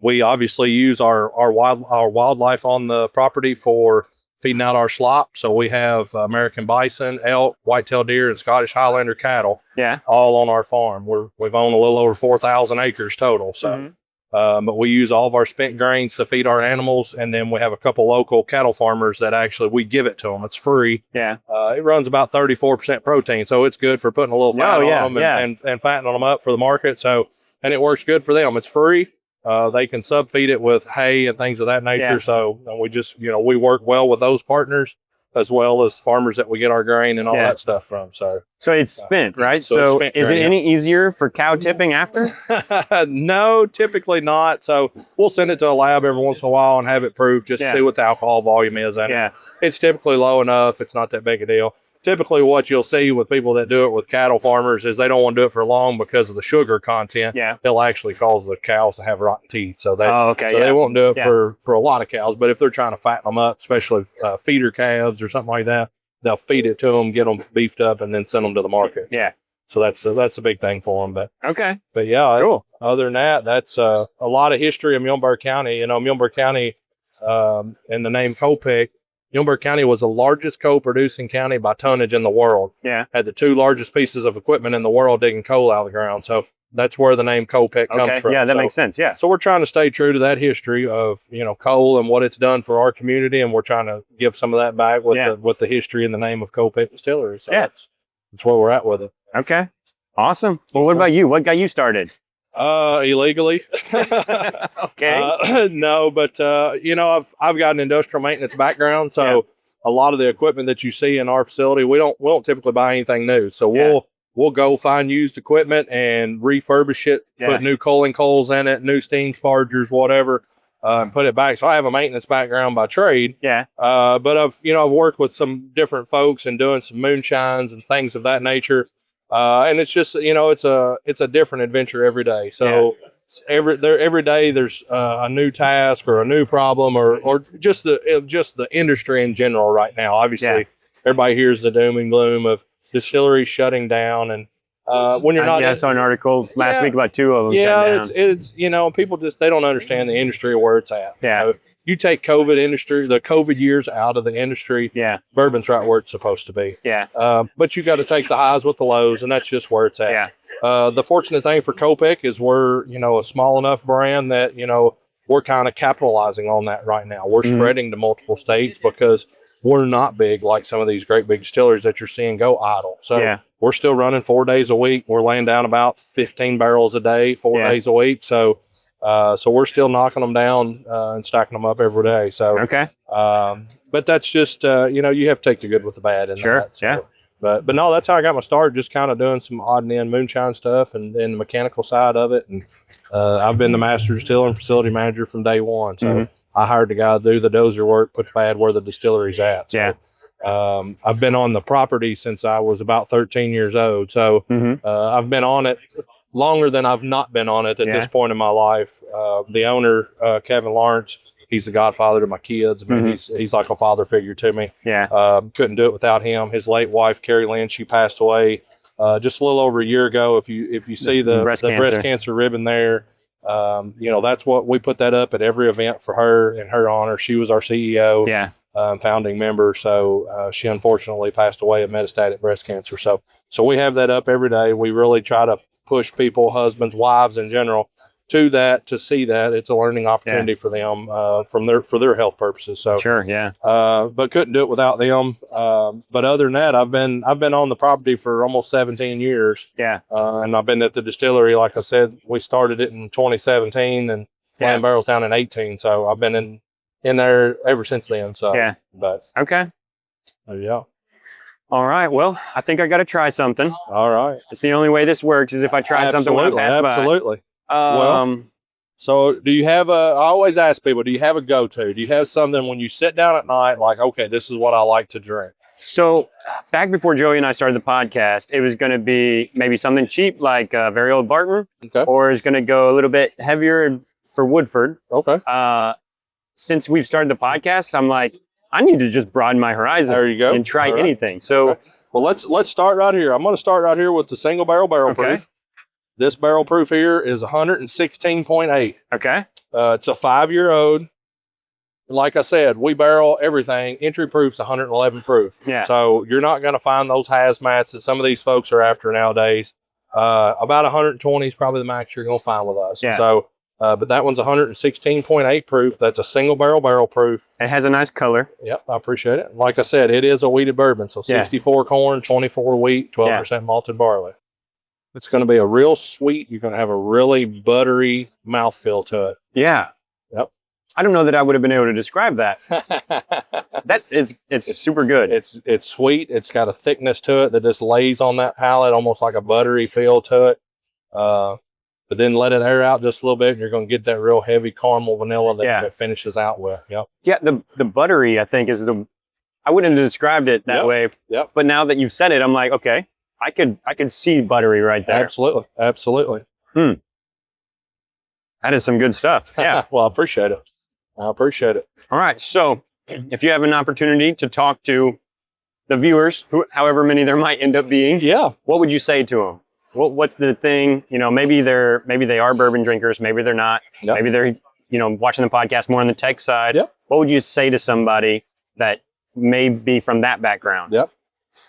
we obviously use our wildlife on the property for feeding out our slop. So we have American bison, elk, whitetail deer, and Scottish Highlander cattle all on our farm. We've owned a little over 4,000 acres total. So, but we use all of our spent grains to feed our animals. And then we have a couple local cattle farmers that actually we give it to them. It's free.
Yeah.
It runs about 34% protein. So it's good for putting a little fat on them and fattening them up for the market. So, and it works good for them. It's free. They can subfeed it with hay and things of that nature.
Yeah.
So we just, we work well with those partners as well as farmers that we get our grain and all that stuff from. So
it's spent, right?
So it's
So
spent
is it
grain,
any easier for cow tipping after?
no, typically not. So we'll send it to a lab every once in a while and have it proved just to see what the alcohol volume is. And it's typically low enough. It's not that big a deal. typically what you'll see with people that do it with cattle farmers is they don't want to do it for long because of the sugar content.
Yeah.
It'll actually cause the cows to have rotten teeth. So they,
okay.
they won't do it
Yeah.
for a lot of cows. But if they're trying to fatten them up, especially feeder calves or something like that, they'll feed it to them, get them beefed up, and then send them to the market.
Yeah.
So that's a big thing for them.
Okay.
But yeah,
Cool.
other than that, that's a lot of history of Muhlenberg County. You know, Muhlenberg County, and the name Copic, Muhlenberg County was the largest coal producing county by tonnage in the world.
Yeah.
Had the 2 largest pieces of equipment in the world digging coal out of the ground. So that's where the name Copic comes from.
Yeah, that makes sense. Yeah.
So we're trying to stay true to that history of, you know, coal and what it's done for our community, and we're trying to give some of that back with the history and the name of Copic Distilleries. So that's where we're at with it.
Okay. Awesome. Well, what about you? What got you started?
Illegally.
Okay.
No, but you know, I've got an industrial maintenance background, so a lot of the equipment that you see in our facility, we don't typically buy anything new. So we'll go find used equipment and refurbish it, put new coaling coals in it, new steam spargers, whatever, and put it back. So I have a maintenance background by trade.
Yeah.
But I've worked with some different folks and doing some moonshines and things of that nature. And it's just, you know, it's a different adventure every day. So every day there's a new task or a new problem or just the industry in general right now. Obviously, everybody hears the doom and gloom of distilleries shutting down, and when you're not,
I saw an article last week about 2 of them.
Yeah, it's you know, people they don't understand the industry where it's at.
Yeah.
You know, you take the COVID years out of the industry.
Yeah.
Bourbon's right where it's supposed to be.
Yeah.
But you got to take the highs with the lows, and that's just where it's at.
Yeah.
The fortunate thing for Copic is we're, you know, a small enough brand that, you know, we're kind of capitalizing on that right now. We're spreading to multiple states because we're not big like some of these great big distilleries that you're seeing go idle. So we're still running 4 days a week. We're laying down about 15 barrels a day, 4 days a week. So we're still knocking them down and stacking them up every day. So but that's just you know, you have to take the good with the bad in that. So, but no, that's how I got my start. Just kind of doing some odd and end moonshine stuff and the mechanical side of it. And I've been the master distiller and facility manager from day one. So I hired the guy to do the dozer work, put the pad where the distillery's at. So, I've been on the property since I was about 13 years old. So I've been on it longer than I've not been on it at this point in my life. The owner, Kevin Lawrence, he's the godfather to my kids. I mean, he's like a father figure to me.
Yeah.
Couldn't do it without him. His late wife, Carrie Lynn, she passed away just a little over a year ago. If you see the breast cancer ribbon there, you know, that's what we put that up at every event for her in her honor. She was our CEO, founding member. So she unfortunately passed away of metastatic breast cancer. So we have that up every day. We really try to push people, husbands, wives in general, to see that it's a learning opportunity for them for their health purposes. So but couldn't do it without them. But other than that, I've been on the property for almost 17 years. And I've been at the distillery. Like I said, we started it in 2017 and laying barrels down in 18. So I've been in there ever since then. So but
All right. Well, I think I got to try something.
All right.
It's the only way this works is if I try something when I pass by.
Absolutely. Well, so do you have I always ask people, do you have a go-to? Do you have something when you sit down at night, like, okay, this is what I like to drink?
So back before Joey and I started the podcast, it was going to be maybe something cheap like very old Barton, or it's going to go a little bit heavier for Woodford. Since we've started the podcast, I'm like, I need to just broaden my horizons.
There you go.
And try anything. So,
well, let's start right here. I'm going to start right here with the single barrel proof. This barrel proof here is 116.8.
Okay.
It's a 5-year-old. Like I said, we barrel everything. Entry proof's 111 proof.
Yeah.
So you're not going to find those hazmats that some of these folks are after nowadays. About 120 is probably the max you're going to find with us.
Yeah.
So, but that one's 116.8 proof. That's a single barrel proof.
It has a nice color.
Yep, I appreciate it. Like I said, it is a wheated bourbon. So 64 corn, 24 wheat, 12% malted barley. It's going to be a real sweet. You're going to have a really buttery mouthfeel to it.
Yeah.
Yep.
I don't know that I would have been able to describe that. It's super good.
It's sweet. It's got a thickness to it that just lays on that palate, almost like a buttery feel to it. But then let it air out just a little bit, and you're going to get that real heavy caramel vanilla that it finishes out with. Yep.
Yeah, the buttery, I think, is I wouldn't have described it that way.
Yep.
But now that you've said it, I'm like, okay, I could see buttery right there.
Absolutely. Absolutely.
That is some good stuff. Yeah.
Well, I appreciate it.
All right. So if you have an opportunity to talk to the viewers, however many there might end up being, what would you say to them? What's the thing? You know, maybe they are bourbon drinkers, maybe they're not.
Yep.
Maybe they're, you know, watching the podcast more on the tech side.
Yep.
What would you say to somebody that may be from that background?
Yep.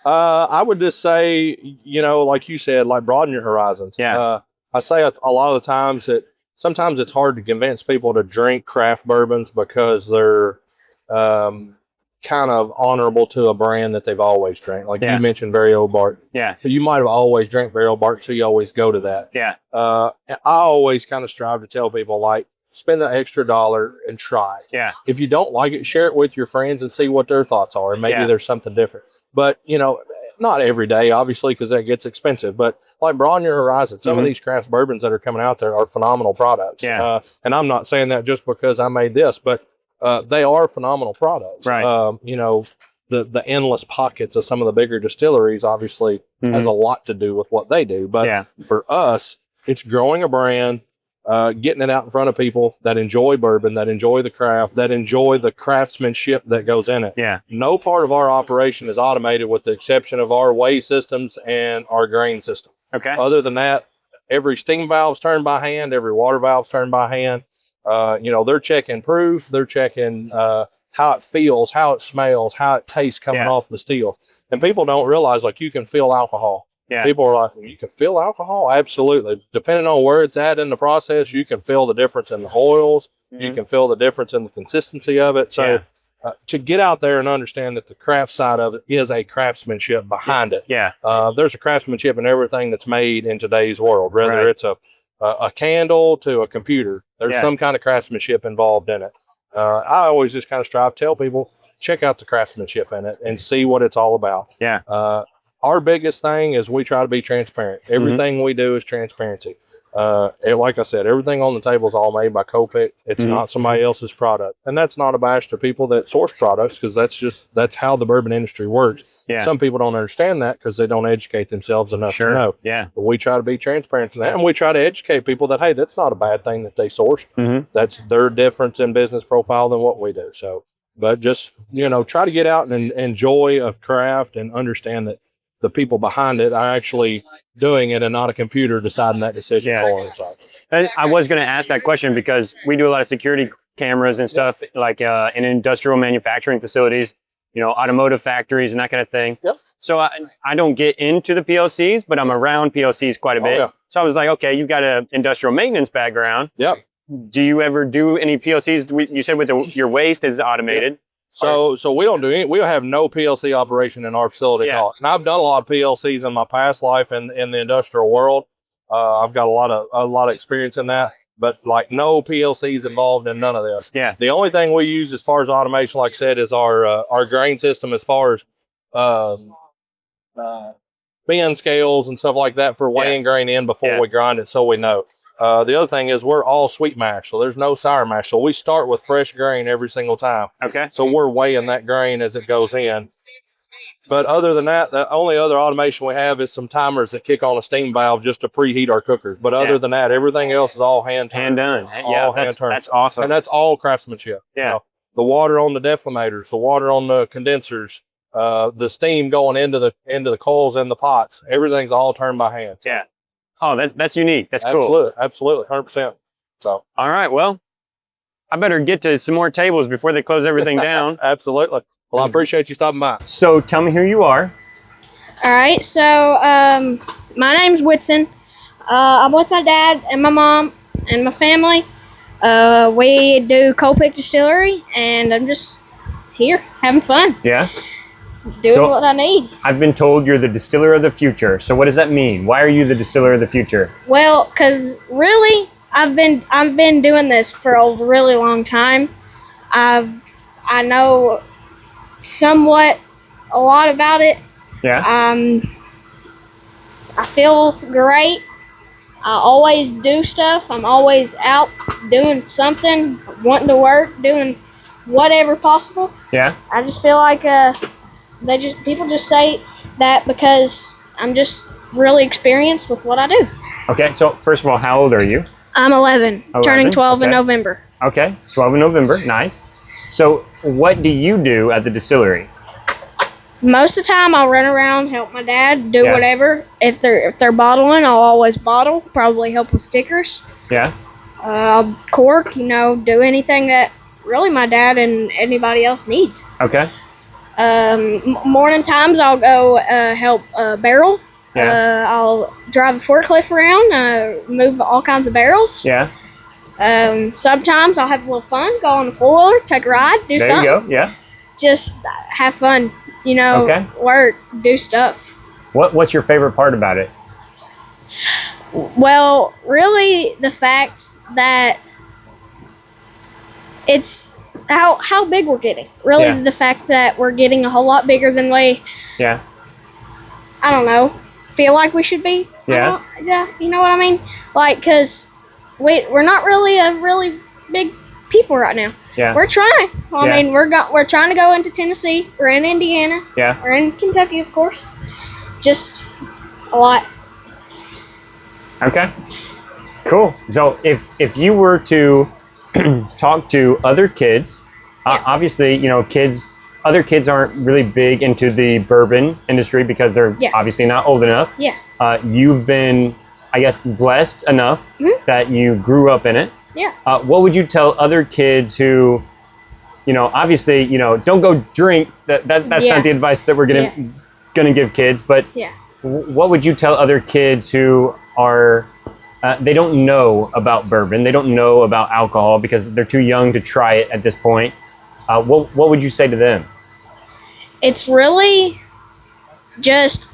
I would just say, you know, like you said, like broaden your horizons.
Yeah.
I say a lot of the times that sometimes it's hard to convince people to drink craft bourbons because they're kind of honorable to a brand that they've always drank. Like you mentioned, Very Old Bart.
Yeah.
You might have always drank Very Old Bart, so you always go to that.
Yeah.
I always kind of strive to tell people, like, spend the extra $1 and try.
Yeah.
If you don't like it, share it with your friends and see what their thoughts are. And maybe there's something different. But, you know, not every day, obviously, because that gets expensive. But, like, broaden your horizon. Some of these craft bourbons that are coming out there are phenomenal products.
Yeah.
And I'm not saying that just because I made this, but they are phenomenal products.
Right.
You know, the endless pockets of some of the bigger distilleries obviously has a lot to do with what they do. But for us, it's growing a brand, getting it out in front of people that enjoy bourbon, that enjoy the craft, that enjoy the craftsmanship that goes in it.
Yeah.
No part of our operation is automated with the exception of our weigh systems and our grain system.
Okay.
Other than that, every steam valve's turned by hand, every water valve's turned by hand. You know, they're checking proof, they're checking how it feels, how it smells, how it tastes coming off the steel. And people don't realize, like, you can feel alcohol.
Yeah.
People are like, you can feel alcohol? Absolutely. Depending on where it's at in the process, you can feel the difference in the oils. You can feel the difference in the consistency of it. So to get out there and understand that the craft side of it is a craftsmanship behind it.
Yeah.
There's a craftsmanship in everything that's made in today's world, whether it's a candle to a computer. There's some kind of craftsmanship involved in it. I always just kind of strive to tell people, check out the craftsmanship in it and see what it's all about.
Yeah.
Our biggest thing is we try to be transparent. Everything we do is transparency. Like I said, everything on the table is all made by Copic. It's not somebody else's product. And that's not a bash to people that source products, because that's how the bourbon industry works.
Yeah.
Some people don't understand that because they don't educate themselves enough to know.
Yeah.
But we try to be transparent to that, and we try to educate people that, hey, that's not a bad thing that they source. That's their difference in business profile than what we do. So, but just, you know, try to get out and enjoy a craft and understand that the people behind it are actually doing it and not a computer deciding that decision for them. So.
I was going to ask that question because we do a lot of security cameras and stuff, like in industrial manufacturing facilities, you know, automotive factories and that kind of thing.
Yep.
So I don't get into the PLCs, but I'm around PLCs quite a bit.
Yeah.
So I was like, okay, you've got an industrial maintenance background.
Yep.
Do you ever do any PLCs? You said with your waste is automated.
Yep. So we don't do any. We have no PLC operation in our facility.
Yeah.
And I've done a lot of PLCs in my past life in the industrial world. I've got a lot of experience in that, but like no PLCs involved in none of this.
Yeah.
The only thing we use as far as automation, like I said, is our grain system as far as bin scales and stuff like that for weighing grain in before we grind it, so we know. The other thing is we're all sweet mash, so there's no sour mash. So we start with fresh grain every single time.
Okay.
So we're weighing that grain as it goes in. But other than that, the only other automation we have is some timers that kick on a steam valve just to preheat our cookers. But other than that, everything else is all hand turned.
Hand done.
All hand turned.
That's awesome.
And that's all craftsmanship.
Yeah.
You know, the water on the deflamators, the water on the condensers, the steam going into the coils and the pots. Everything's all turned by hand. So.
Yeah. Oh, that's unique. That's cool.
Absolutely. 100%. So.
All right. Well, I better get to some more tables before they close everything down.
Absolutely. Well, I appreciate you stopping by.
So tell me who you are.
All right. So my name's Whitson. I'm with my dad and my mom and my family. We do Copic Distillery, and I'm just here having fun.
Yeah.
Doing what I need.
I've been told you're the distiller of the future. So what does that mean? Why are you the distiller of the future?
Well, because really, I've been doing this for a really long time. I know somewhat a lot about it.
Yeah.
I feel great. I always do stuff. I'm always out doing something, wanting to work, doing whatever possible.
Yeah.
I just feel like people just say that because I'm just really experienced with what I do.
Okay. So first of all, how old are you?
I'm 11,
11,
turning 12 in
okay.
November.
Okay. 12 in November. Nice. So what do you do at the distillery?
Most of the time, I'll run around, help my dad, do
Yeah.
whatever. If they're bottling, I'll always bottle. Probably help with stickers.
Yeah.
I'll cork. Do anything that really my dad and anybody else needs.
Okay.
Morning times, I'll go help barrel.
Yeah.
I'll drive a forklift around, move all kinds of barrels.
Yeah.
Sometimes I'll have a little fun, go on the four-wheeler, take a ride, do
There
something.
you go. Yeah.
Just have fun,
Okay.
work, do stuff.
What's your favorite part about it?
Well, really the fact that it's how big we're getting. Really
Yeah.
the fact that we're getting a whole lot bigger than we,
Yeah.
I don't know, feel like we should be.
Yeah.
Yeah, you know what I mean? Like, because we're not really a really big people right now.
Yeah.
We're trying. I
Yeah.
mean, we're trying to go into Tennessee. We're in Indiana.
Yeah.
We're in Kentucky, of course. Just a lot.
Okay. Cool. So if you were to talk to other kids, obviously, other kids aren't really big into the bourbon industry because they're
Yeah.
obviously not old enough.
Yeah.
You've been, I guess, blessed enough that you grew up in it.
Yeah.
What would you tell other kids who, obviously, don't go drink. That's
Yeah.
not the advice that we're gonna give kids. But
Yeah.
what would you tell other kids who are they don't know about bourbon, they don't know about alcohol because they're too young to try it at this point? What would you say to them?
It's really just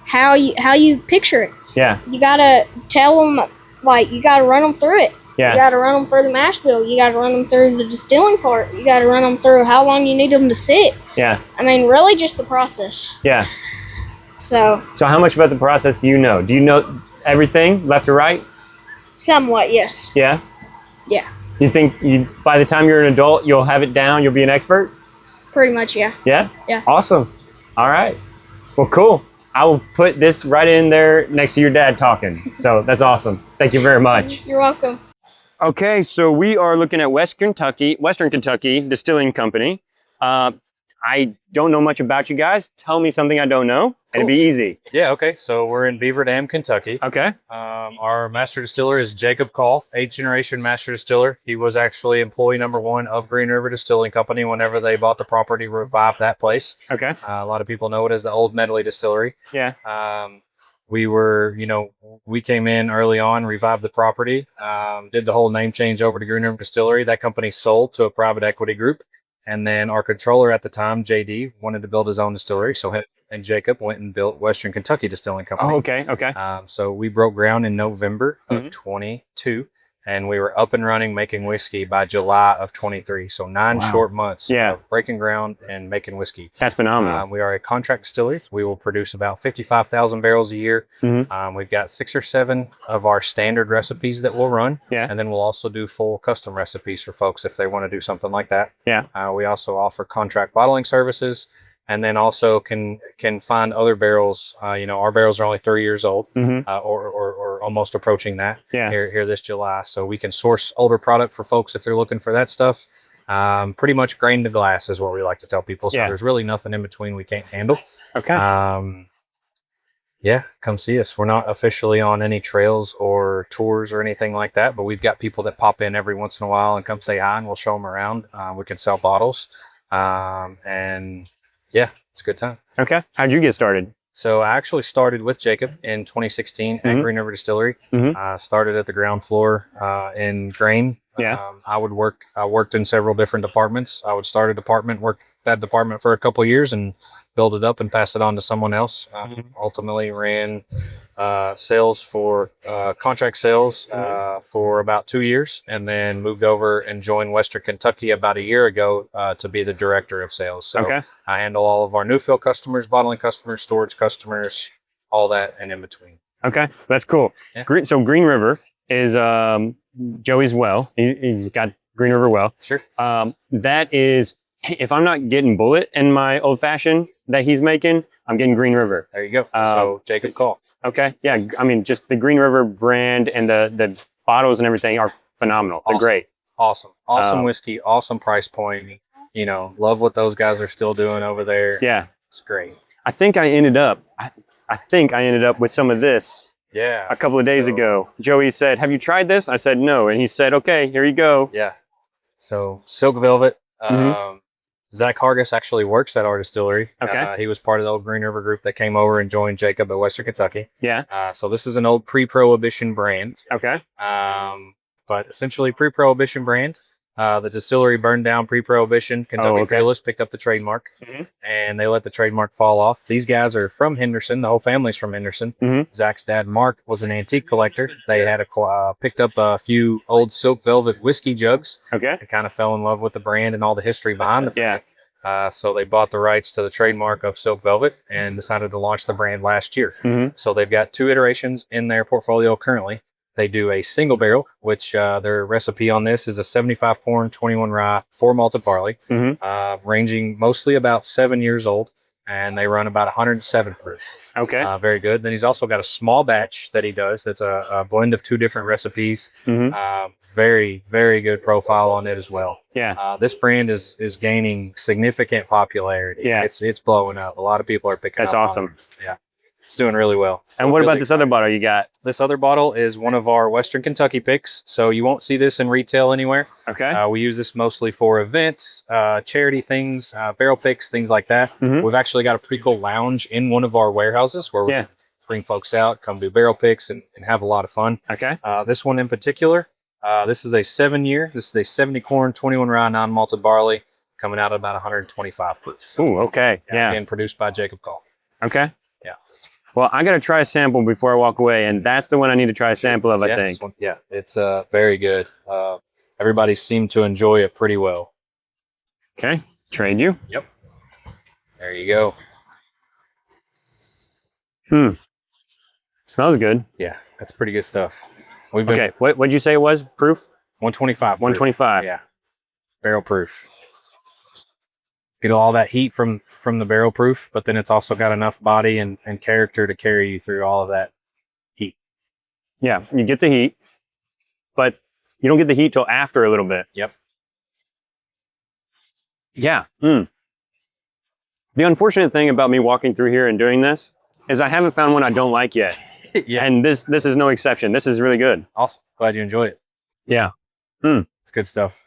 how you picture it.
Yeah.
You gotta tell them, like, you gotta run them through it.
Yeah.
You gotta run them through the mash bill. You gotta run them through the distilling part. You gotta run them through how long you need them to sit.
Yeah.
I mean, really just the process.
Yeah.
So,
how much about the process do you know? Do you know everything left to right?
somewhat, yes.
Yeah.
Yeah.
You think by the time you're an adult, you'll have it down, you'll be an expert?
Pretty much, yeah.
Yeah?
Yeah.
Awesome. All right. Well, cool. I will put this right in there next to your dad talking. So that's awesome. Thank you very much.
You're welcome.
Okay, so we are looking at Western Kentucky Distilling Company. I don't know much about you guys. Tell me something I don't know, and it'd be easy.
Yeah, okay. So we're in Beaver Dam, Kentucky.
Okay.
Our master distiller is Jacob Call, 8th generation master distiller. He was actually employee number 1 of Green River Distilling Company whenever they bought the property, revived that place.
Okay.
A lot of people know it as the Old Medley Distillery.
Yeah.
We came in early on, revived the property, did the whole name change over to Green River Distillery. That company sold to a private equity group. And then our controller at the time, JD, wanted to build his own distillery. So him and Jacob went and built Western Kentucky Distilling Company.
Oh, okay. Okay.
So we broke ground in November of 22, and we were up and running making whiskey by July of 23. So 9 short months of breaking ground and making whiskey.
That's phenomenal.
We are a contract distillery. We will produce about 55,000 barrels a year. We've got 6 or 7 of our standard recipes that we'll run.
Yeah.
And then we'll also do full custom recipes for folks if they want to do something like that.
Yeah.
We also offer contract bottling services. And then also can find other barrels. Our barrels are only 3 years old, or almost approaching that.
Yeah.
Here this July. So we can source older product for folks if they're looking for that stuff. Pretty much grain to glass is what we like to tell people. So there's really nothing in between we can't handle.
Okay.
Come see us. We're not officially on any trails or tours or anything like that, but we've got people that pop in every once in a while and come say hi, and we'll show them around. We can sell bottles, and yeah, it's a good time.
Okay. How'd you get started?
So I actually started with Jacob in 2016 at Green River Distillery. Started at the ground floor in grain.
Yeah.
I worked in several different departments. I would start a department, work that department for a couple of years, and build it up and pass it on to someone else. Ultimately ran sales for contract sales for about 2 years, and then moved over and joined Western Kentucky about a year ago to be the director of sales. So I handle all of our new fill customers, bottling customers, storage customers, all that and in between.
Okay, that's cool.
Yeah.
So Green River is Joey's well. He's got Green River Well.
Sure.
That is, if I'm not getting Bullet in my old fashioned that he's making, I'm getting Green River.
There you go. So Jacob Call.
Okay. Yeah. I mean, just the Green River brand and the bottles and everything are phenomenal. They're great.
Awesome whiskey, awesome price point. You know, love what those guys are still doing over there.
Yeah.
It's great.
I think I ended up with some of this
Yeah.
a couple of days ago. Joey said, "Have you tried this?" I said, "No." And he said, "Okay, here you go."
Yeah. So Silk Velvet. Zach Hargis actually works at our distillery.
Okay.
He was part of the old Green River group that came over and joined Jacob at Western Kentucky.
Yeah.
So this is an old pre-prohibition brand.
Okay.
But essentially pre-prohibition brand. The distillery burned down pre-prohibition. Kentucky Fearless picked up the trademark, and they let the trademark fall off. These guys are from Henderson. The whole family's from Henderson. Zach's dad, Mark, was an antique collector. They had picked up a few old Silk Velvet whiskey jugs.
Okay.
And kind of fell in love with the brand and all the history behind the brand. Yeah. So they bought the rights to the trademark of Silk Velvet and decided to launch the brand last year. So they've got 2 iterations in their portfolio currently. They do a single barrel, which their recipe on this is a 75 corn, 21 rye, 4 malted barley, ranging mostly about 7 years old, and they run about 107 proof.
Okay.
Very good. Then he's also got a small batch that he does. That's a blend of 2 different recipes. Very, very good profile on it as well.
Yeah.
This brand is gaining significant popularity.
Yeah.
It's blowing up. A lot of people are picking
That's
up.
awesome.
On it. Yeah. It's doing really well.
And what about this other bottle you got?
This other bottle is one of our Western Kentucky picks, so you won't see this in retail anywhere.
Okay.
We use this mostly for events, charity things, barrel picks, things like that. We've actually got a pretty cool lounge in one of our warehouses where we bring folks out, come do barrel picks, and have a lot of fun.
Okay.
This one in particular, this is a 7-year. This is a 70 corn, 21 rye, non-malted barley, coming out at about 125 proof.
Ooh, okay. Yeah.
Again, produced by Jacob Call.
Okay.
Yeah.
Well, I got to try a sample before I walk away, and that's the one I need to try a sample of, I think.
It's very good. Everybody seemed to enjoy it pretty well.
Okay. Trade you.
Yep. There you go.
Smells good.
Yeah, that's pretty good stuff.
Okay. What'd you say it was? Proof?
125.
125.
Yeah. Barrel proof. Get all that heat from the barrel proof, but then it's also got enough body and character to carry you through all of that heat.
Yeah, you get the heat, but you don't get the heat till after a little bit.
Yep.
Yeah. The unfortunate thing about me walking through here and doing this is I haven't found one I don't like yet.
Yeah.
And this is no exception. This is really good.
Awesome. Glad you enjoyed it.
Yeah.
It's good stuff.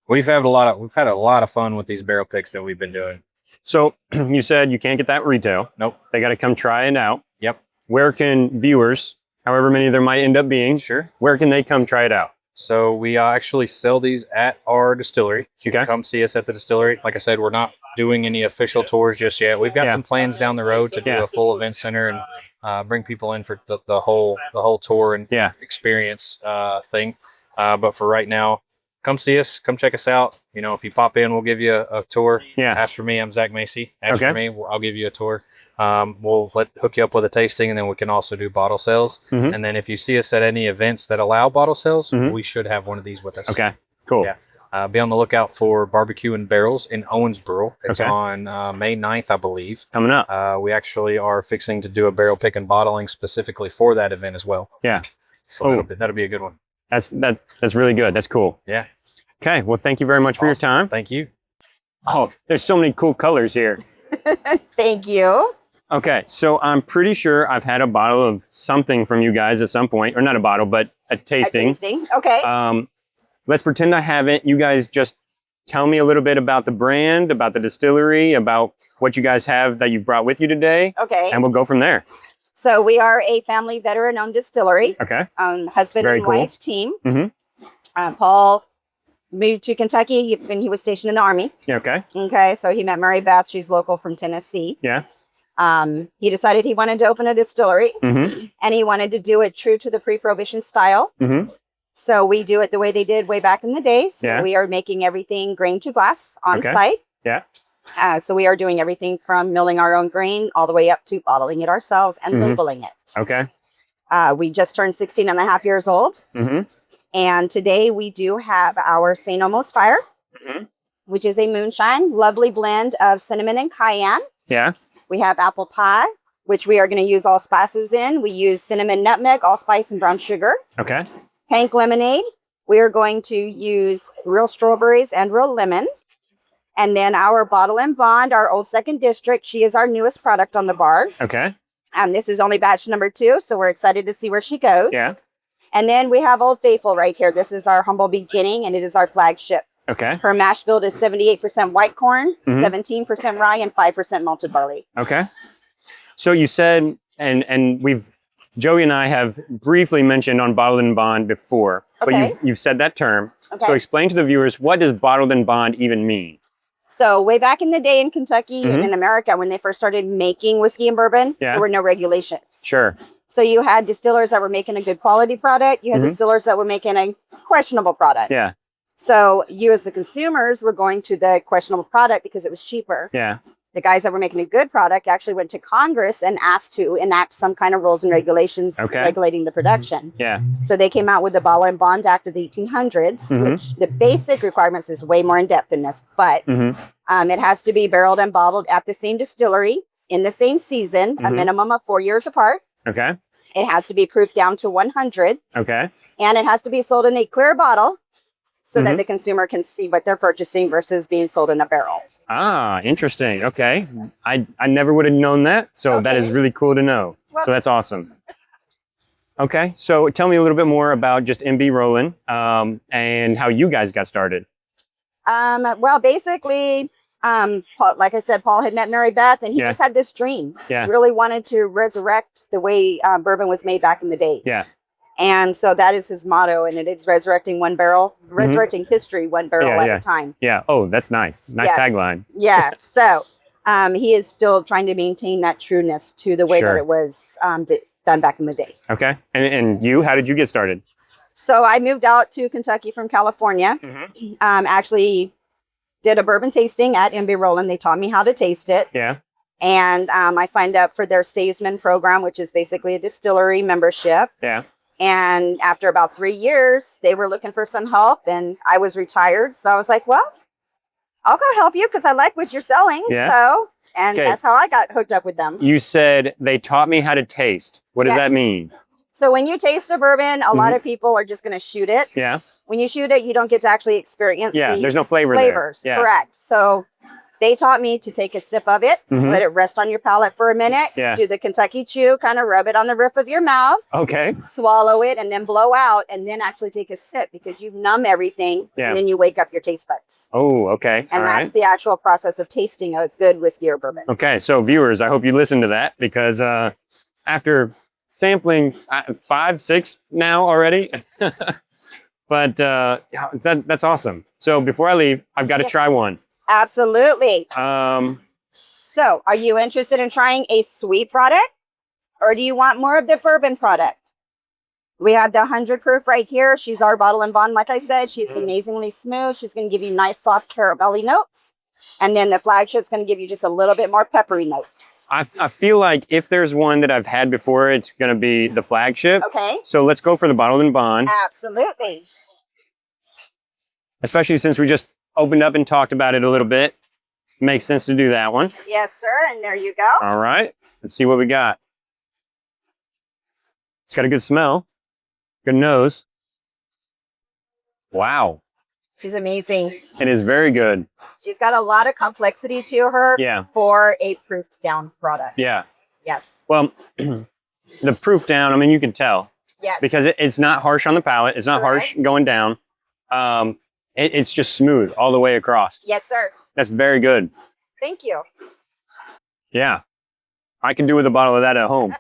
We've had a lot of fun with these barrel picks that we've been doing.
So you said you can't get that retail.
Nope.
They got to come try it out.
Yep.
Where can viewers, however many there might end up being, where can they come try it out?
So we actually sell these at our distillery. You can come see us at the distillery. Like I said, we're not doing any official tours just yet. We've got some plans down the road to do a full event center and bring people in for the whole tour and experience thing. But for right now, come see us. Come check us out. You know, if you pop in, we'll give you a tour.
Yeah.
Ask for me. I'm Zach Macy. Ask for me. I'll give you a tour. We'll hook you up with a tasting, and then we can also do bottle sales. And then if you see us at any events that allow bottle sales, we should have one of these with us.
Okay. Cool.
Yeah. Be on the lookout for Barbecue and Barrels in Owensboro. It's on May 9th, I believe.
Coming up.
We actually are fixing to do a barrel pick and bottling specifically for that event as well.
Yeah.
So that'll be a good one.
That's really good. That's cool.
Yeah.
Okay. Well, thank you very much for your time.
Thank you.
Oh, there's so many cool colors here.
Thank you.
Okay. So I'm pretty sure I've had a bottle of something from you guys at some point, or not a bottle, but a tasting.
A tasting. Okay.
Let's pretend I haven't. You guys just tell me a little bit about the brand, about the distillery, about what you guys have that you brought with you today.
Okay.
And we'll go from there.
So we are a family veteran-owned distillery.
Okay.
Husband
Very
and
cool.
wife team. Paul moved to Kentucky when he was stationed in the Army.
Okay.
Okay, so he met Mary Beth. She's local from Tennessee.
Yeah.
He decided he wanted to open a distillery, and he wanted to do it true to the pre-prohibition style. So we do it the way they did way back in the day. So we are making everything grain to glass on site.
Yeah.
So we are doing everything from milling our own grain all the way up to bottling it ourselves and labeling it.
Okay.
We just turned 16 and a half years old. And today we do have our St. Elmo's Fire, which is a moonshine, lovely blend of cinnamon and cayenne.
Yeah.
We have apple pie, which we are going to use all spices in. We use cinnamon, nutmeg, allspice, and brown sugar.
Okay.
Pink lemonade. We are going to use real strawberries and real lemons. And then our Bottle and Bond, our Old Second District. She is our newest product on the bar.
Okay.
This is only batch number 2, so we're excited to see where she goes.
Yeah.
And then we have Old Faithful right here. This is our humble beginning, and it is our flagship.
Okay.
Her mash bill is 78% white corn, 17% rye, and 5% malted barley.
Okay. So you said, and Joey and I have briefly mentioned on Bottled and Bond before, but you've said that term.
Okay.
So explain to the viewers, what does Bottled and Bond even mean?
So way back in the day in Kentucky and in America, when they first started making whiskey and bourbon, there were no regulations.
Sure.
So you had distillers that were making a good quality product. You had distillers that were making a questionable product.
Yeah.
So you as the consumers were going to the questionable product because it was cheaper.
Yeah.
The guys that were making a good product actually went to Congress and asked to enact some kind of rules and regulations regulating the production.
Yeah.
So they came out with the Bottle and Bond Act of the 1800s, which the basic requirements is way more in depth than this, but it has to be barreled and bottled at the same distillery in the same season, a minimum of 4 years apart.
Okay.
It has to be proofed down to 100.
Okay.
And it has to be sold in a clear bottle so that the consumer can see what they're purchasing versus being sold in a barrel.
Ah, interesting. Okay. I never would have known that. So that is really cool to know.
Well,
so that's awesome. Okay. So tell me a little bit more about just MB Rollin' and how you guys got started.
Well, basically, Paul, like I said, Paul had met Mary Beth and he just had this dream.
Yeah.
He really wanted to resurrect the way bourbon was made back in the day.
Yeah.
And so that is his motto, and it is resurrecting one barrel, resurrecting history one barrel at a time.
Yeah. Oh, that's nice. Nice tagline.
Yes. So he is still trying to maintain that trueness to the way that it was done back in the day.
Okay. And you, how did you get started?
So I moved out to Kentucky from California. Actually did a bourbon tasting at MB Rollin'. They taught me how to taste it.
Yeah.
And I signed up for their Statesman program, which is basically a distillery membership.
Yeah.
And after about 3 years, they were looking for some help, and I was retired. So I was like, well, I'll go help you because I like what you're selling.
Yeah.
So, and that's how I got hooked up with them.
You said they taught me how to taste. What does that mean?
So when you taste a bourbon, a lot of people are just going to shoot it.
Yeah.
When you shoot it, you don't get to actually experience
there's no flavors
there. Yeah. Correct. So they taught me to take a sip of it, let it rest on your palate for a minute, do the Kentucky chew, kind of rub it on the roof of your mouth, swallow it, and then blow out, and then actually take a sip because you numb everything, and then you wake up your taste buds.
Oh, okay.
And that's the actual process of tasting a good whiskey or bourbon.
Okay, so viewers, I hope you listen to that because after sampling 5, 6 now already, but that's awesome. So before I leave, I've got to try one.
Absolutely. So are you interested in trying a sweet product or do you want more of the bourbon product? We have the 100 proof right here. She's our Bottle and Bond. Like I said, she's amazingly smooth. She's going to give you nice, soft caramelly notes. And then the flagship's going to give you just a little bit more peppery notes.
I feel like if there's one that I've had before, it's going to be the flagship.
Okay.
So let's go for the Bottle and Bond.
Absolutely.
Especially since we just opened up and talked about it a little bit. Makes sense to do that one.
Yes, sir. And there you go.
All right. Let's see what we got. It's got a good smell. Good nose. Wow.
She's amazing.
It is very good.
She's got a lot of complexity to her for a proofed down product.
Yeah.
Yes.
Well, the proof down, I mean, you can tell.
Yes.
Because it's not harsh on the palate. It's not harsh going down. It's just smooth all the way across.
Yes, sir.
That's very good.
Thank you.
Yeah. I can do with a bottle of that at home.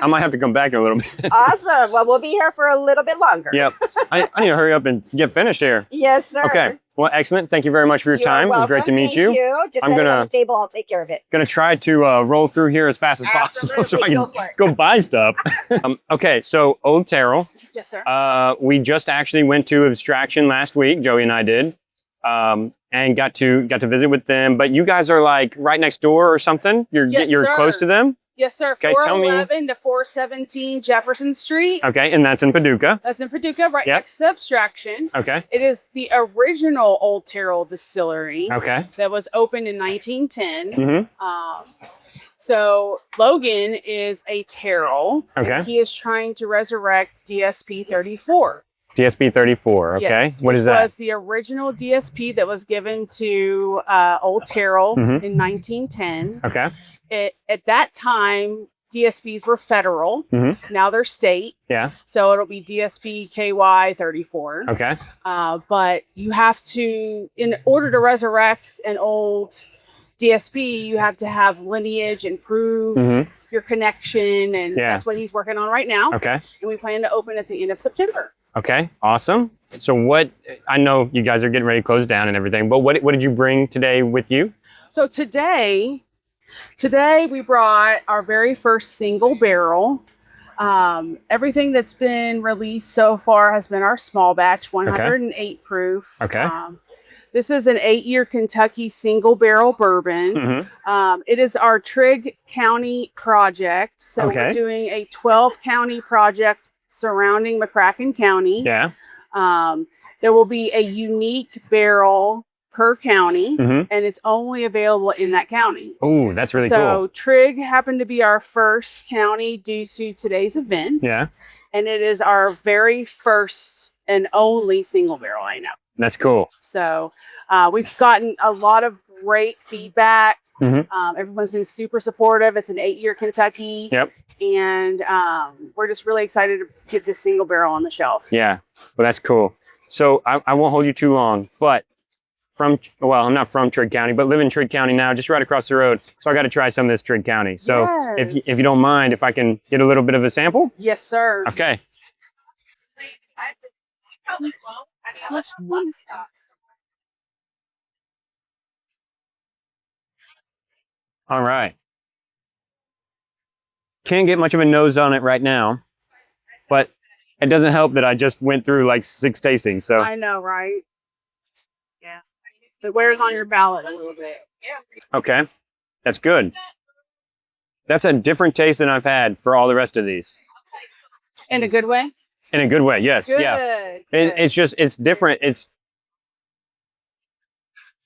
I might have to come back in a little bit.
Awesome. Well, we'll be here for a little bit longer.
Yep. I need to hurry up and get finished here.
Yes, sir.
Okay. Well, excellent. Thank you very much for your time. It was great to meet you.
Just set it on the table. I'll take care of it.
Gonna try to roll through here as fast as possible so I can go buy stuff. Okay, so Old Terrell.
Yes, sir.
We just actually went to Abstraction last week. Joey and I did. and got to visit with them. But you guys are like right next door or something. You're close to them.
Yes, sir.
Okay,
411 to 417 Jefferson Street.
Okay, and that's in Paducah.
That's in Paducah, right next to Abstraction.
Okay.
It is the original Old Terrell Distillery.
Okay.
That was opened in 1910. So Logan is a Terrell.
Okay.
And he is trying to resurrect DSP 34.
DSP 34. Okay.
Yes,
What is that?
It was the original DSP that was given to Old Terrell in 1910.
Okay.
At that time, DSPs were federal. Now they're state.
Yeah.
So it'll be DSP KY 34.
Okay.
But you have to, in order to resurrect an old DSP, you have to have lineage and prove your connection. And that's what he's working on right now.
Okay.
And we plan to open at the end of September.
Okay. Awesome. So I know you guys are getting ready to close down and everything, but what did you bring today with you?
So today we brought our very first single barrel. Everything that's been released so far has been our small batch, 108 proof.
Okay.
This is an 8-year Kentucky single barrel bourbon. It is our Trigg County project. So we're doing a 12 county project surrounding McCracken County.
Yeah.
There will be a unique barrel per county, and it's only available in that county.
Oh, that's really cool.
So Trigg happened to be our first county due to today's event.
Yeah.
And it is our very first and only single barrel I know.
That's cool.
So we've gotten a lot of great feedback. Everyone's been super supportive. It's an 8-year Kentucky.
Yep.
And we're just really excited to get this single barrel on the shelf.
Yeah. Well, that's cool. So I won't hold you too long, but I'm not from Trigg County, but live in Trigg County now, just right across the road. So I got to try some of this Trigg County. So if you don't mind, if I can get a little bit of a sample?
Yes, sir.
Okay. All right. Can't get much of a nose on it right now, but it doesn't help that I just went through like 6 tastings. So
I know, right? Yes. It wears on your palate a little bit.
Okay, that's good. That's a different taste than I've had for all the rest of these.
In a good way?
In a good way, yes.
Good.
Yeah. It's different. It's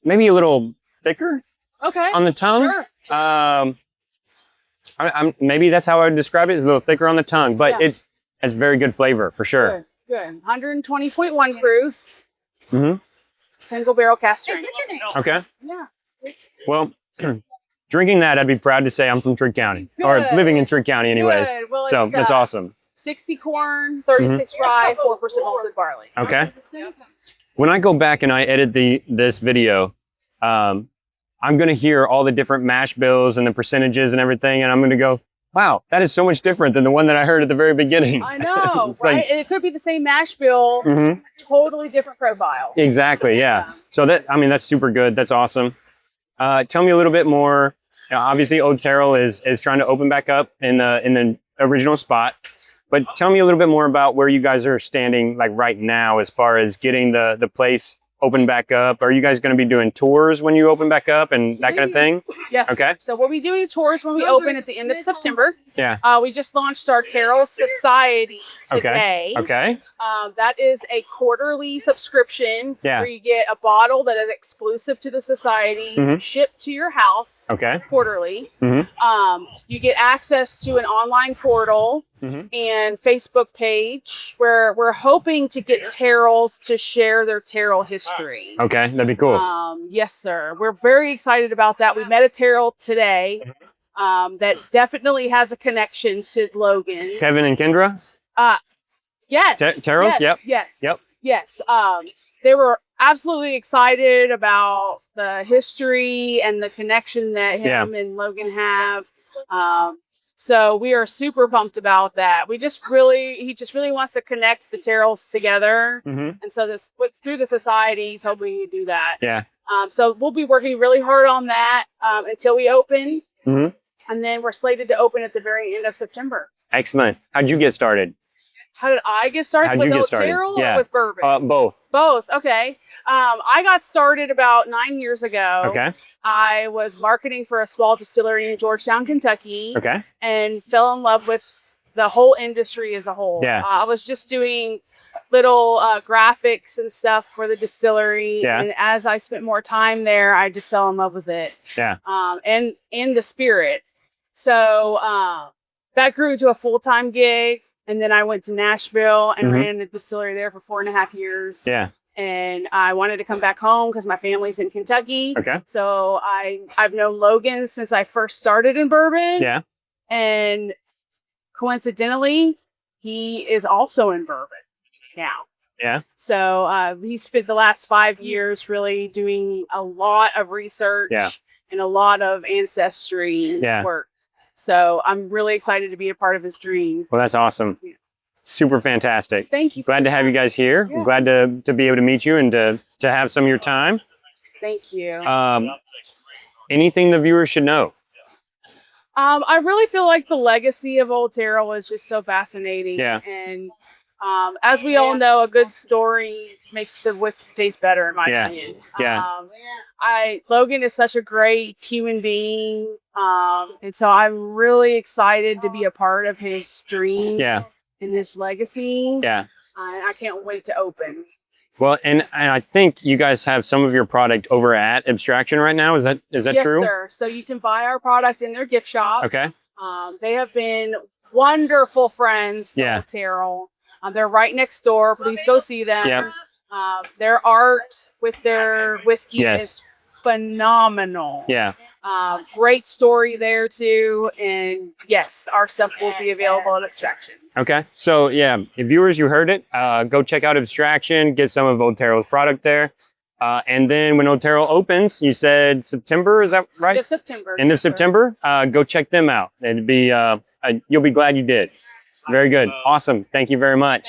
maybe a little thicker on the tongue.
Sure.
Maybe that's how I would describe it. It's a little thicker on the tongue, but it has very good flavor for sure.
Good. 120.1 proof. Single barrel cast strength.
Okay.
Yeah.
Well, drinking that, I'd be proud to say I'm from Trigg County or living in Trigg County anyways.
Well,
so that's awesome.
60 corn, 36 rye, 4% malted barley.
Okay. When I go back and I edit this video, I'm going to hear all the different mash bills and the percentages and everything. And I'm going to go, wow, that is so much different than the one that I heard at the very beginning.
I know,
It's
right?
like-
It could be the same mash bill, totally different profile.
Exactly, yeah. So that's super good. That's awesome. Tell me a little bit more. Obviously, Old Terrell is trying to open back up in the original spot. But tell me a little bit more about where you guys are standing like right now as far as getting the place open back up. Are you guys going to be doing tours when you open back up and that kind of thing?
Yes.
Okay.
So we'll be doing tours when we open at the end of September.
Yeah.
We just launched our Terrell Society today.
Okay.
That is a quarterly subscription where you get a bottle that is exclusive to the society, shipped to your house quarterly. You get access to an online portal and Facebook page where we're hoping to get Terrells to share their Terrell history.
Okay, that'd be cool.
Yes, sir. We're very excited about that. We met a Terrell today that definitely has a connection to Logan.
Kevin and Kendra?
Yes.
Terrells?
Yes. Yes. They were absolutely excited about the history and the connection that him and Logan have. So we are super pumped about that. He just really wants to connect the Terrells together. And so through the society, he's hoping to do that.
Yeah.
So we'll be working really hard on that until we open. And then we're slated to open at the very end of September.
Excellent. How'd you get started?
How did I get started?
How'd
With
you get started?
Otero
Yeah.
or with bourbon?
Both.
Both. Okay. I got started about 9 years ago.
Okay.
I was marketing for a small distillery in Georgetown, Kentucky.
Okay.
And fell in love with the whole industry as a whole.
Yeah.
I was just doing little graphics and stuff for the distillery.
Yeah.
And as I spent more time there, I just fell in love with it.
Yeah.
And the spirit. So that grew to a full-time gig. And then I went to Nashville and ran the distillery there for 4.5 years.
Yeah.
And I wanted to come back home because my family's in Kentucky.
Okay.
So I've known Logan since I first started in bourbon.
Yeah.
And coincidentally, he is also in bourbon now.
Yeah.
So he spent the last 5 years really doing a lot of research and a lot of ancestry work. So I'm really excited to be a part of his dream.
Well, that's awesome.
Yeah.
Super fantastic.
Thank you.
Glad to have you guys here.
Yeah.
Glad to be able to meet you and to have some of your time.
Thank you.
Anything the viewers should know?
I really feel like the legacy of Old Terrell is just so fascinating.
Yeah.
And as we all know, a good story makes the whiskey taste better, in my opinion.
Yeah.
Logan is such a great human being. And so I'm really excited to be a part of his dream and his legacy.
Yeah.
I can't wait to open.
Well, and I think you guys have some of your product over at Abstraction right now. Is that
Yes,
true?
Yes, sir. So you can buy our product in their gift shop.
Okay.
They have been wonderful friends to Old Terrell. They're right next door. Please go see them.
Yep.
Their art with their whiskey is phenomenal.
Yeah.
Great story there too. And yes, our stuff will be available at Abstraction.
Okay. So yeah, if viewers, you heard it, go check out Abstraction, get some of Old Terrell's product there. And then when Old Terrell opens, you said September, is that right?
End of September.
End of September. Go check them out. It'd be, you'll be glad you did. Very good. Awesome. Thank you very much.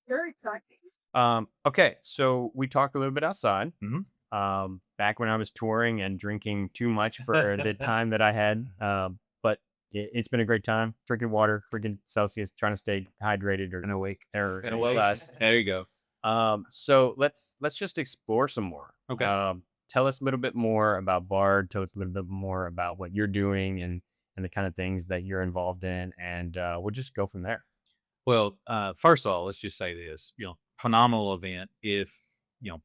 Very exciting.
Okay, so we talked a little bit outside. Back when I was touring and drinking too much for the time that I had. But it's been a great time drinking water, drinking Celsius, trying to stay hydrated
And awake.
and awake.
There you go.
So let's just explore some more.
Okay.
Tell us a little bit more about Bard. Tell us a little bit more about what you're doing and the kind of things that you're involved in, and we'll just go from there.
Well, first of all, let's just say this, phenomenal event. If,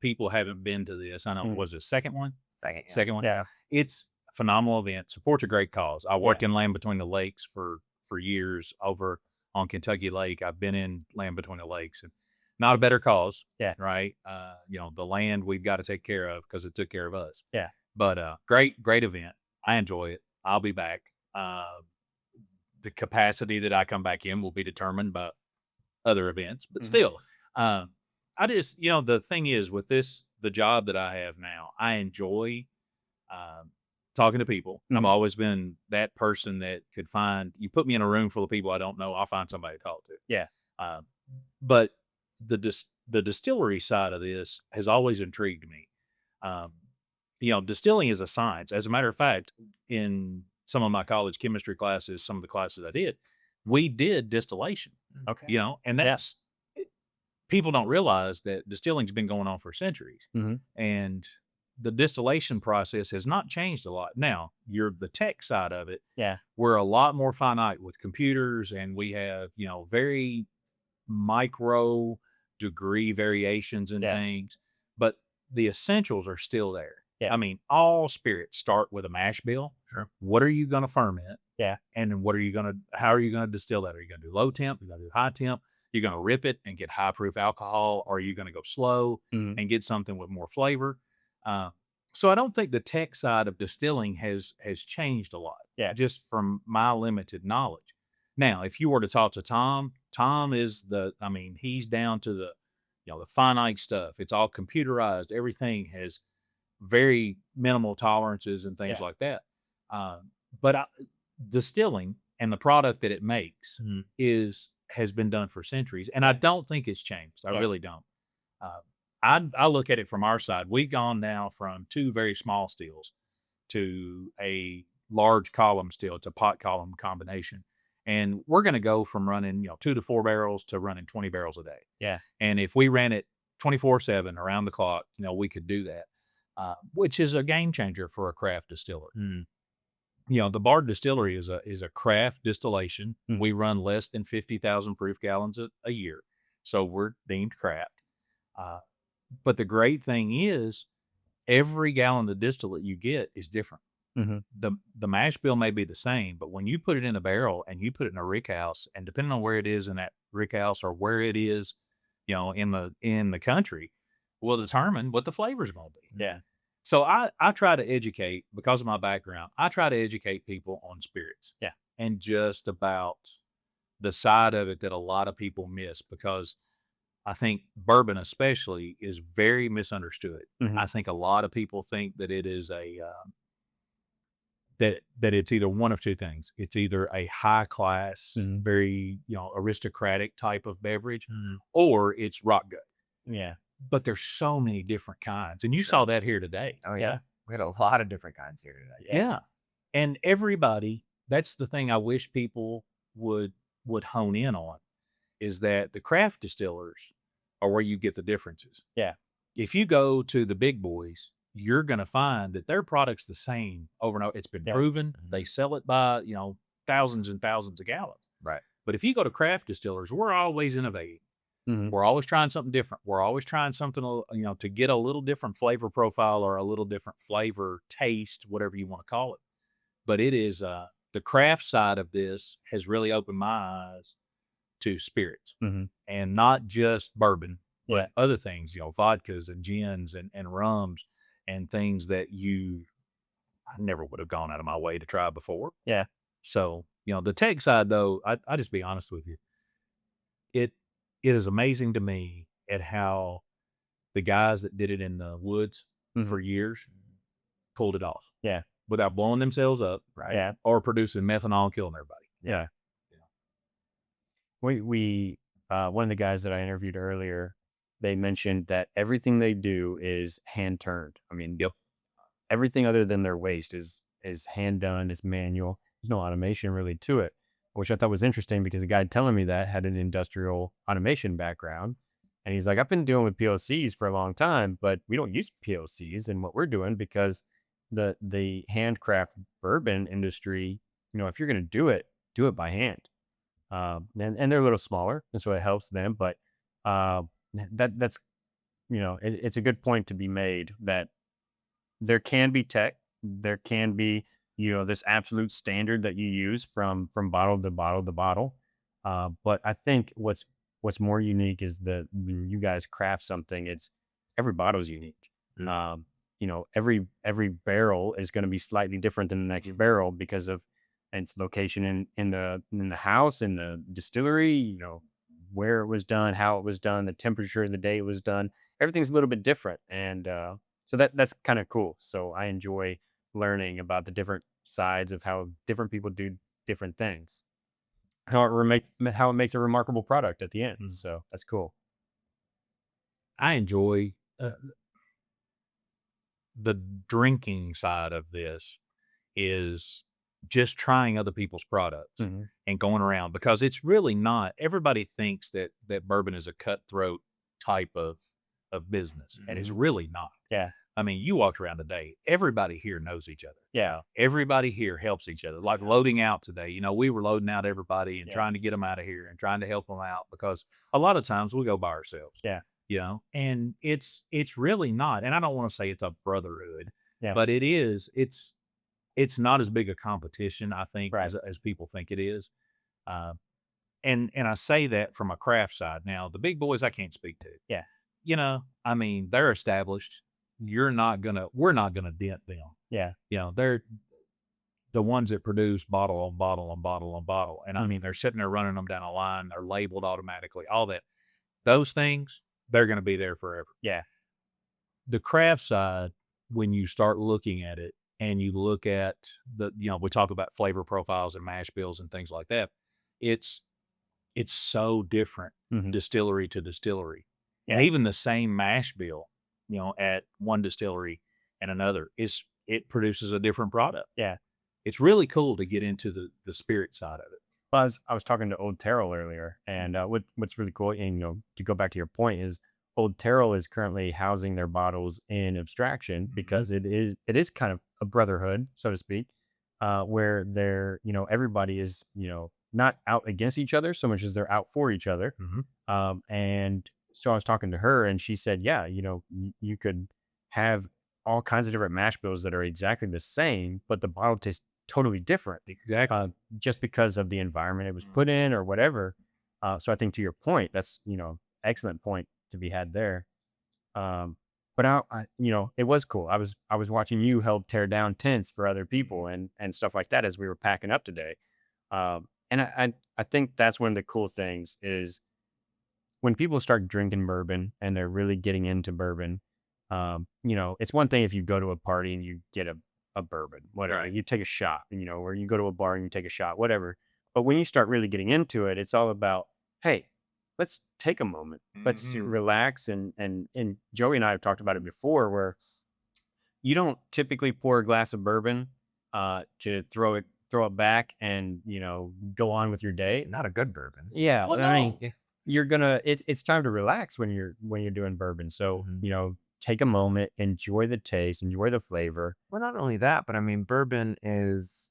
people haven't been to this, I know, was it the second one? Second one?
Yeah.
It's a phenomenal event. Supports a great cause. I worked in Land Between the Lakes for years over on Kentucky Lake. I've been in Land Between the Lakes, and not a better cause.
Yeah.
Right. The land we've got to take care of because it took care of us.
Yeah.
But great event. I enjoy it. I'll be back. The capacity that I come back in will be determined by other events, but still, I just, the thing is with the job that I have now, I enjoy talking to people. I've always been that person that could you put me in a room full of people I don't know, I'll find somebody to talk to.
Yeah.
But the distillery side of this has always intrigued me. Distilling is a science. As a matter of fact, in some of my college chemistry classes, some of the classes I did, we did distillation.
Okay.
And that's people don't realize that distilling's been going on for centuries, and the distillation process has not changed a lot. Now, the tech side of it.
Yeah.
We're a lot more finite with computers, and we have very micro degree variations and things, but the essentials are still there.
Yeah.
I mean, all spirits start with a mash bill.
Sure.
What are you going to ferment?
Yeah.
And then how are you going to distill that? Are you going to do low temp? Are you going to do high temp? You're going to rip it and get high proof alcohol, or are you going to go slow and get something with more flavor? So I don't think the tech side of distilling has changed a lot.
Yeah.
Just from my limited knowledge. Now, if you were to talk to Tom is he's down to the finite stuff. It's all computerized. Everything has very minimal tolerances and things like that. But distilling and the product that it makes has been done for centuries, and I don't think it's changed. I really don't. I look at it from our side. We've gone now from 2 very small stills to a large column still. It's a pot column combination. And we're going to go from running, 2 to 4 barrels to running 20 barrels a day.
Yeah.
And if we ran it 24/7 around the clock, we could do that, which is a game changer for a craft distiller.
Mm.
The Bard Distillery is a craft distillation.
Mm.
We run less than 50,000 proof gallons a year. So we're deemed craft. But the great thing is every gallon of distillate you get is different.
Mm-hmm.
The mash bill may be the same, but when you put it in a barrel and you put it in a rick house, and depending on where it is in that rick house or where it is, in the country, will determine what the flavor is going to be.
Yeah.
So I try to educate, because of my background, I try to educate people on spirits.
Yeah.
And just about the side of it that a lot of people miss, because I think bourbon especially is very misunderstood.
Mhm.
I think a lot of people think that it is that it's either one of two things. It's either a high class,
Mhm.
very, aristocratic type of beverage,
Mhm.
or it's rock gut.
Yeah.
But there's so many different kinds. And you saw that here today.
Oh, yeah.
Yeah.
We had a lot of different kinds here today.
Yeah. And everybody, that's the thing I wish people would hone in on, is that the craft distillers are where you get the differences.
Yeah.
If you go to the big boys, you're going to find that their product's the same over and over. It's been
Yeah.
proven.
Mhm.
They sell it by, thousands and thousands of gallons.
Right.
But if you go to craft distillers, we're always innovating.
Mhm.
We're always trying something different. We're always trying something, to get a little different flavor profile or a little different flavor taste, whatever you want to call it. But it is, the craft side of this has really opened my eyes to spirits,
Mhm.
and not just bourbon, but
Yeah.
other things, vodkas and gins and rums and things that I never would have gone out of my way to try before.
Yeah.
So, the tech side though, I just be honest with you. It is amazing to me at how the guys that did it in the woods
Mhm.
for years pulled it off.
Yeah.
Without blowing themselves up,
Right.
Yeah.
or producing methanol and killing everybody.
Yeah. We one of the guys that I interviewed earlier, they mentioned that everything they do is hand turned. I mean,
Yep.
everything other than their waste is hand done, is manual. There's no automation really to it, which I thought was interesting because the guy telling me that had an industrial automation background. And he's like, I've been dealing with PLCs for a long time, but we don't use PLCs in what we're doing because the handcraft bourbon industry, if you're going to do it by hand. And they're a little smaller, and so it helps them. But that's it's a good point to be made that there can be tech, there can be this absolute standard that you use from bottle to bottle to bottle. But I think what's more unique is that when you guys craft something, it's every bottle is unique.
Mm.
Every barrel is going to be slightly different than the next barrel because of its location in the house, in the distillery, where it was done, how it was done, the temperature of the day it was done. Everything's a little bit different, and so that's kind of cool. So I enjoy learning about the different sides of how different people do different things, how it makes a remarkable product at the end.
Mm.
So that's cool.
I enjoy the drinking side of this is just trying other people's products
Mhm.
and going around, because it's really not. Everybody thinks that bourbon is a cutthroat type of business, and it's really not.
Yeah.
I mean, you walk around today, everybody here knows each other.
Yeah.
Everybody here helps each other. Like loading out today, we were loading out everybody and
Yeah.
trying to get them out of here and trying to help them out, because a lot of times we go by ourselves.
Yeah.
And it's really not. And I don't want to say it's a brotherhood,
Yeah.
but it's not as big a competition, I think,
Right.
as people think it is. And I say that from a craft side. Now, the big boys I can't speak to.
Yeah.
I mean, they're established. We're not gonna dent them.
Yeah.
They're the ones that produce bottle on bottle on bottle on bottle. And I mean, they're sitting there running them down a line. They're labeled automatically, all that. Those things, they're going to be there forever.
Yeah.
The craft side, when you start looking at it and you look at we talk about flavor profiles and mash bills and things like that. It's so different
Mhm.
distillery to distillery. And even the same mash bill, at one distillery and another it produces a different product.
Yeah.
It's really cool to get into the spirit side of it.
Well, I was talking to Old Terrell earlier, and what's really cool, and to go back to your point, is Old Terrell is currently housing their bottles in Abstraction because it is kind of a brotherhood, so to speak, where they're everybody is not out against each other so much as they're out for each other. And so I was talking to her, and she said, yeah, you could have all kinds of different mash bills that are exactly the same, but the bottle tastes totally different.
Exactly.
Just because of the environment it was put in or whatever. So I think to your point, that's, excellent point to be had there. But it was cool. I was watching you help tear down tents for other people and stuff like that as we were packing up today. And I think that's one of the cool things is when people start drinking bourbon and they're really getting into bourbon. It's one thing if you go to a party and you get a bourbon, whatever, you take a shot, or you go to a bar and you take a shot, whatever. But when you start really getting into it, it's all about, hey, let's take a moment, let's relax. And Joey and I have talked about it before, where you don't typically pour a glass of bourbon to throw it back and go on with your day.
Not a good bourbon.
Yeah, well, I mean, you're gonna. It's time to relax when you're doing bourbon. So take a moment, enjoy the taste, enjoy the flavor.
Well, not only that, but I mean, bourbon is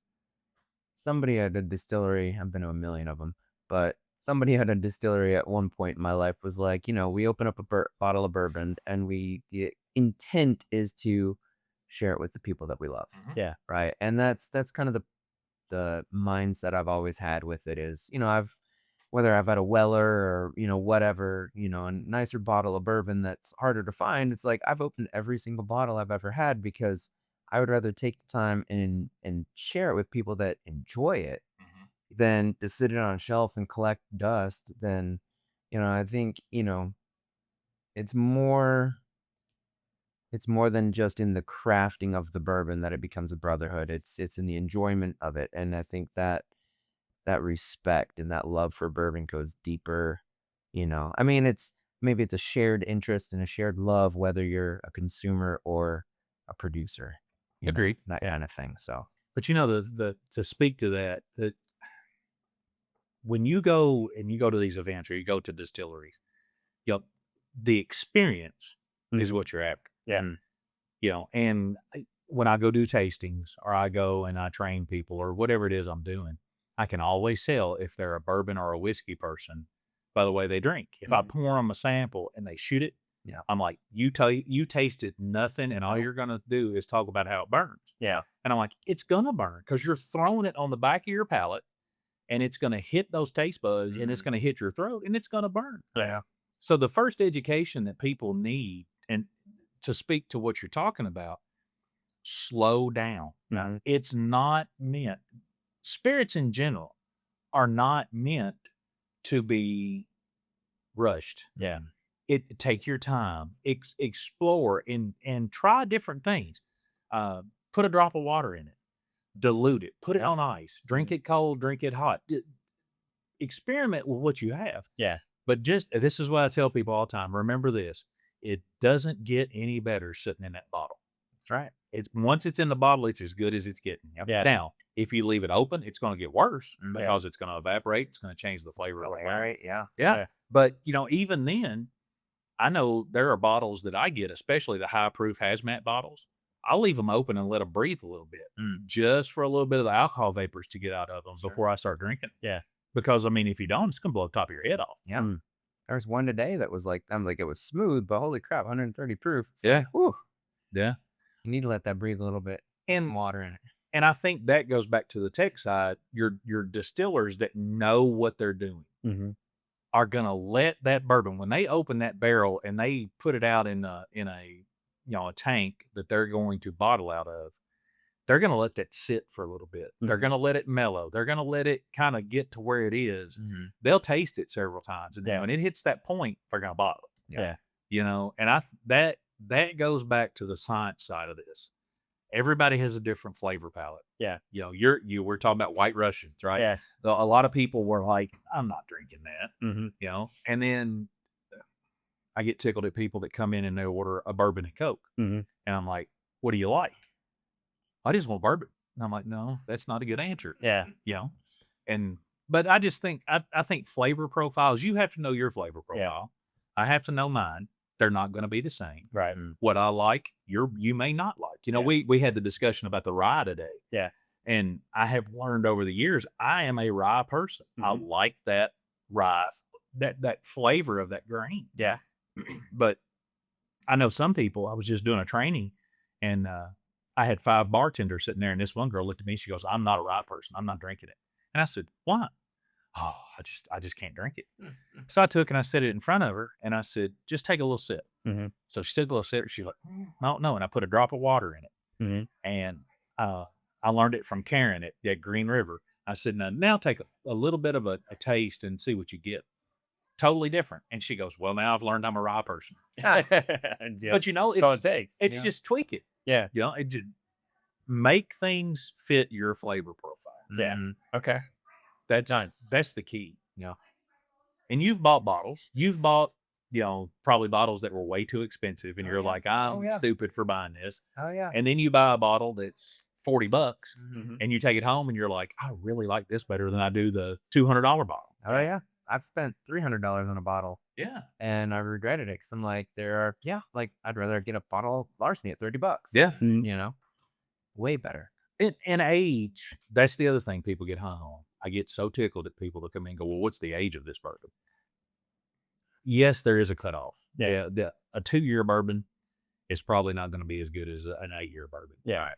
somebody at a distillery. I've been to a million of them, but somebody at a distillery at one point in my life was like, we open up a bottle of bourbon and the intent is to share it with the people that we love.
Yeah.
Right. And that's kind of the mindset I've always had with it is, whether I've had a Weller or, whatever, a nicer bottle of bourbon that's harder to find. It's like I've opened every single bottle I've ever had because I would rather take the time and share it with people that enjoy it than to sit it on a shelf and collect dust. Then, I think, it's more than just in the crafting of the bourbon that it becomes a brotherhood. It's in the enjoyment of it. And I think that respect and that love for bourbon goes deeper, I mean, maybe it's a shared interest and a shared love, whether you're a consumer or a producer.
Agreed.
That kind of thing. So,
but the to speak to that when you go to these events or you go to distilleries, the experience is what you're after.
Yeah.
And when I go do tastings or I go and I train people or whatever it is I'm doing, I can always tell if they're a bourbon or a whiskey person by the way they drink. If I pour them a sample and they shoot it, I'm like, you tasted nothing, and all you're gonna do is talk about how it burns.
Yeah.
And I'm like, it's gonna burn because you're throwing it on the back of your palate, and it's gonna hit those taste buds, and it's gonna hit your throat, and it's gonna burn.
Yeah.
So the first education that people need, and to speak to what you're talking about, slow down. It's not meant. Spirits in general are not meant to be rushed.
Yeah.
Take your time, explore and try different things. Put a drop of water in it, dilute it, put it on ice, drink it cold, drink it hot. Experiment with what you have.
Yeah.
But this is what I tell people all the time. Remember this: it doesn't get any better sitting in that bottle.
That's right.
Once it's in the bottle, it's as good as it's getting.
Yeah.
Now, if you leave it open, it's going to get worse because it's going to evaporate. It's going to change the flavor.
all right.
Yeah. But even then, I know there are bottles that I get, especially the high proof hazmat bottles. I'll leave them open and let them breathe a little bit, just for a little bit of the alcohol vapors to get out of them before I start drinking.
Yeah.
Because I mean, if you don't, it's going to blow the top of your head off.
Yeah. There was one today that was like, it was smooth, but holy crap, 130 proof. It's
Yeah.
like, whew.
Yeah.
You need to let that breathe a little bit.
And
some water in it.
And I think that goes back to the tech side. Your distillers that know what they're doing are going to let that bourbon, when they open that barrel and they put it out in a tank that they're going to bottle out of, they're going to let that sit for a little bit. They're going to let it mellow. They're going to let it kind of get to where it is. They'll taste it several times. And then when it hits that point, they're going to bottle it.
Yeah.
And that goes back to the science side of this. Everybody has a different flavor palette.
Yeah.
We're talking about White Russians, right?
Yeah.
A lot of people were like, I'm not drinking that, and then I get tickled at people that come in and they order a bourbon and Coke.
Mhm.
And I'm like, what do you like? I just want bourbon. And I'm like, no, that's not a good answer.
Yeah.
You know? But I just think, I think flavor profiles, you have to know your flavor profile. I have to know mine. They're not going to be the same.
Right.
What I like, you may not like. You know, we had the discussion about the rye today.
Yeah.
And I have learned over the years, I am a rye person. I like that rye, that flavor of that grain.
Yeah.
But I know some people, I was just doing a training and I had 5 bartenders sitting there, and this one girl looked at me, she goes, I'm not a rye person. I'm not drinking it. And I said, why? Oh, I just can't drink it. So I took and I set it in front of her and I said, just take a little sip. So she took a little sip. She's like, I don't know. And I put a drop of water in it. And I learned it from Karen at Green River. I said, now take a little bit of a taste and see what you get. Totally different. And she goes, well, now I've learned I'm a raw person. But you know,
That's all it takes.
It's just tweak it.
Yeah.
You know, it just make things fit your flavor profile.
Yeah. Okay.
That's the key. Yeah. And you've bought bottles. You've bought, you know, probably bottles that were way too expensive. And you're like, I'm stupid for buying this.
Oh yeah.
And then you buy a bottle that's $40 and you take it home and you're like, I really like this better than I do the $200 bottle.
Oh yeah. I've spent $300 on a bottle.
Yeah.
And I regretted it because I'm like, I'd rather get a bottle of Larceny at $30.
Yeah.
You know, way better.
In age, that's the other thing people get hung on. I get so tickled at people that come in and go, well, what's the age of this bourbon? Yes, there is a cutoff. Yeah. A 2-year bourbon is probably not going to be as good as an 8-year bourbon.
Yeah.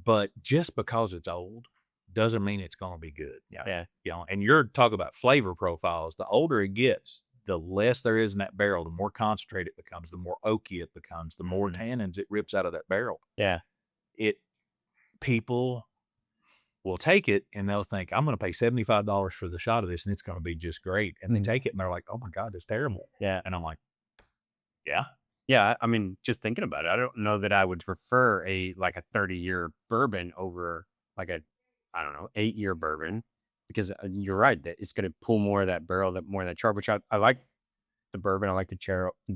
But just because it's old doesn't mean it's going to be good.
Yeah.
You know, and you're talking about flavor profiles. The older it gets, the less there is in that barrel, the more concentrated it becomes, the more oaky it becomes, the more tannins it rips out of that barrel.
Yeah.
People will take it and they'll think, I'm going to pay $75 for the shot of this and it's going to be just great. And they take it and they're like, oh my God, that's terrible.
Yeah.
And I'm like, yeah.
Yeah. I mean, just thinking about it, I don't know that I would prefer a 30-year bourbon over like a, I don't know, 8-year bourbon, because you're right that it's going to pull more of that barrel, more of that char, which I like the bourbon. I like the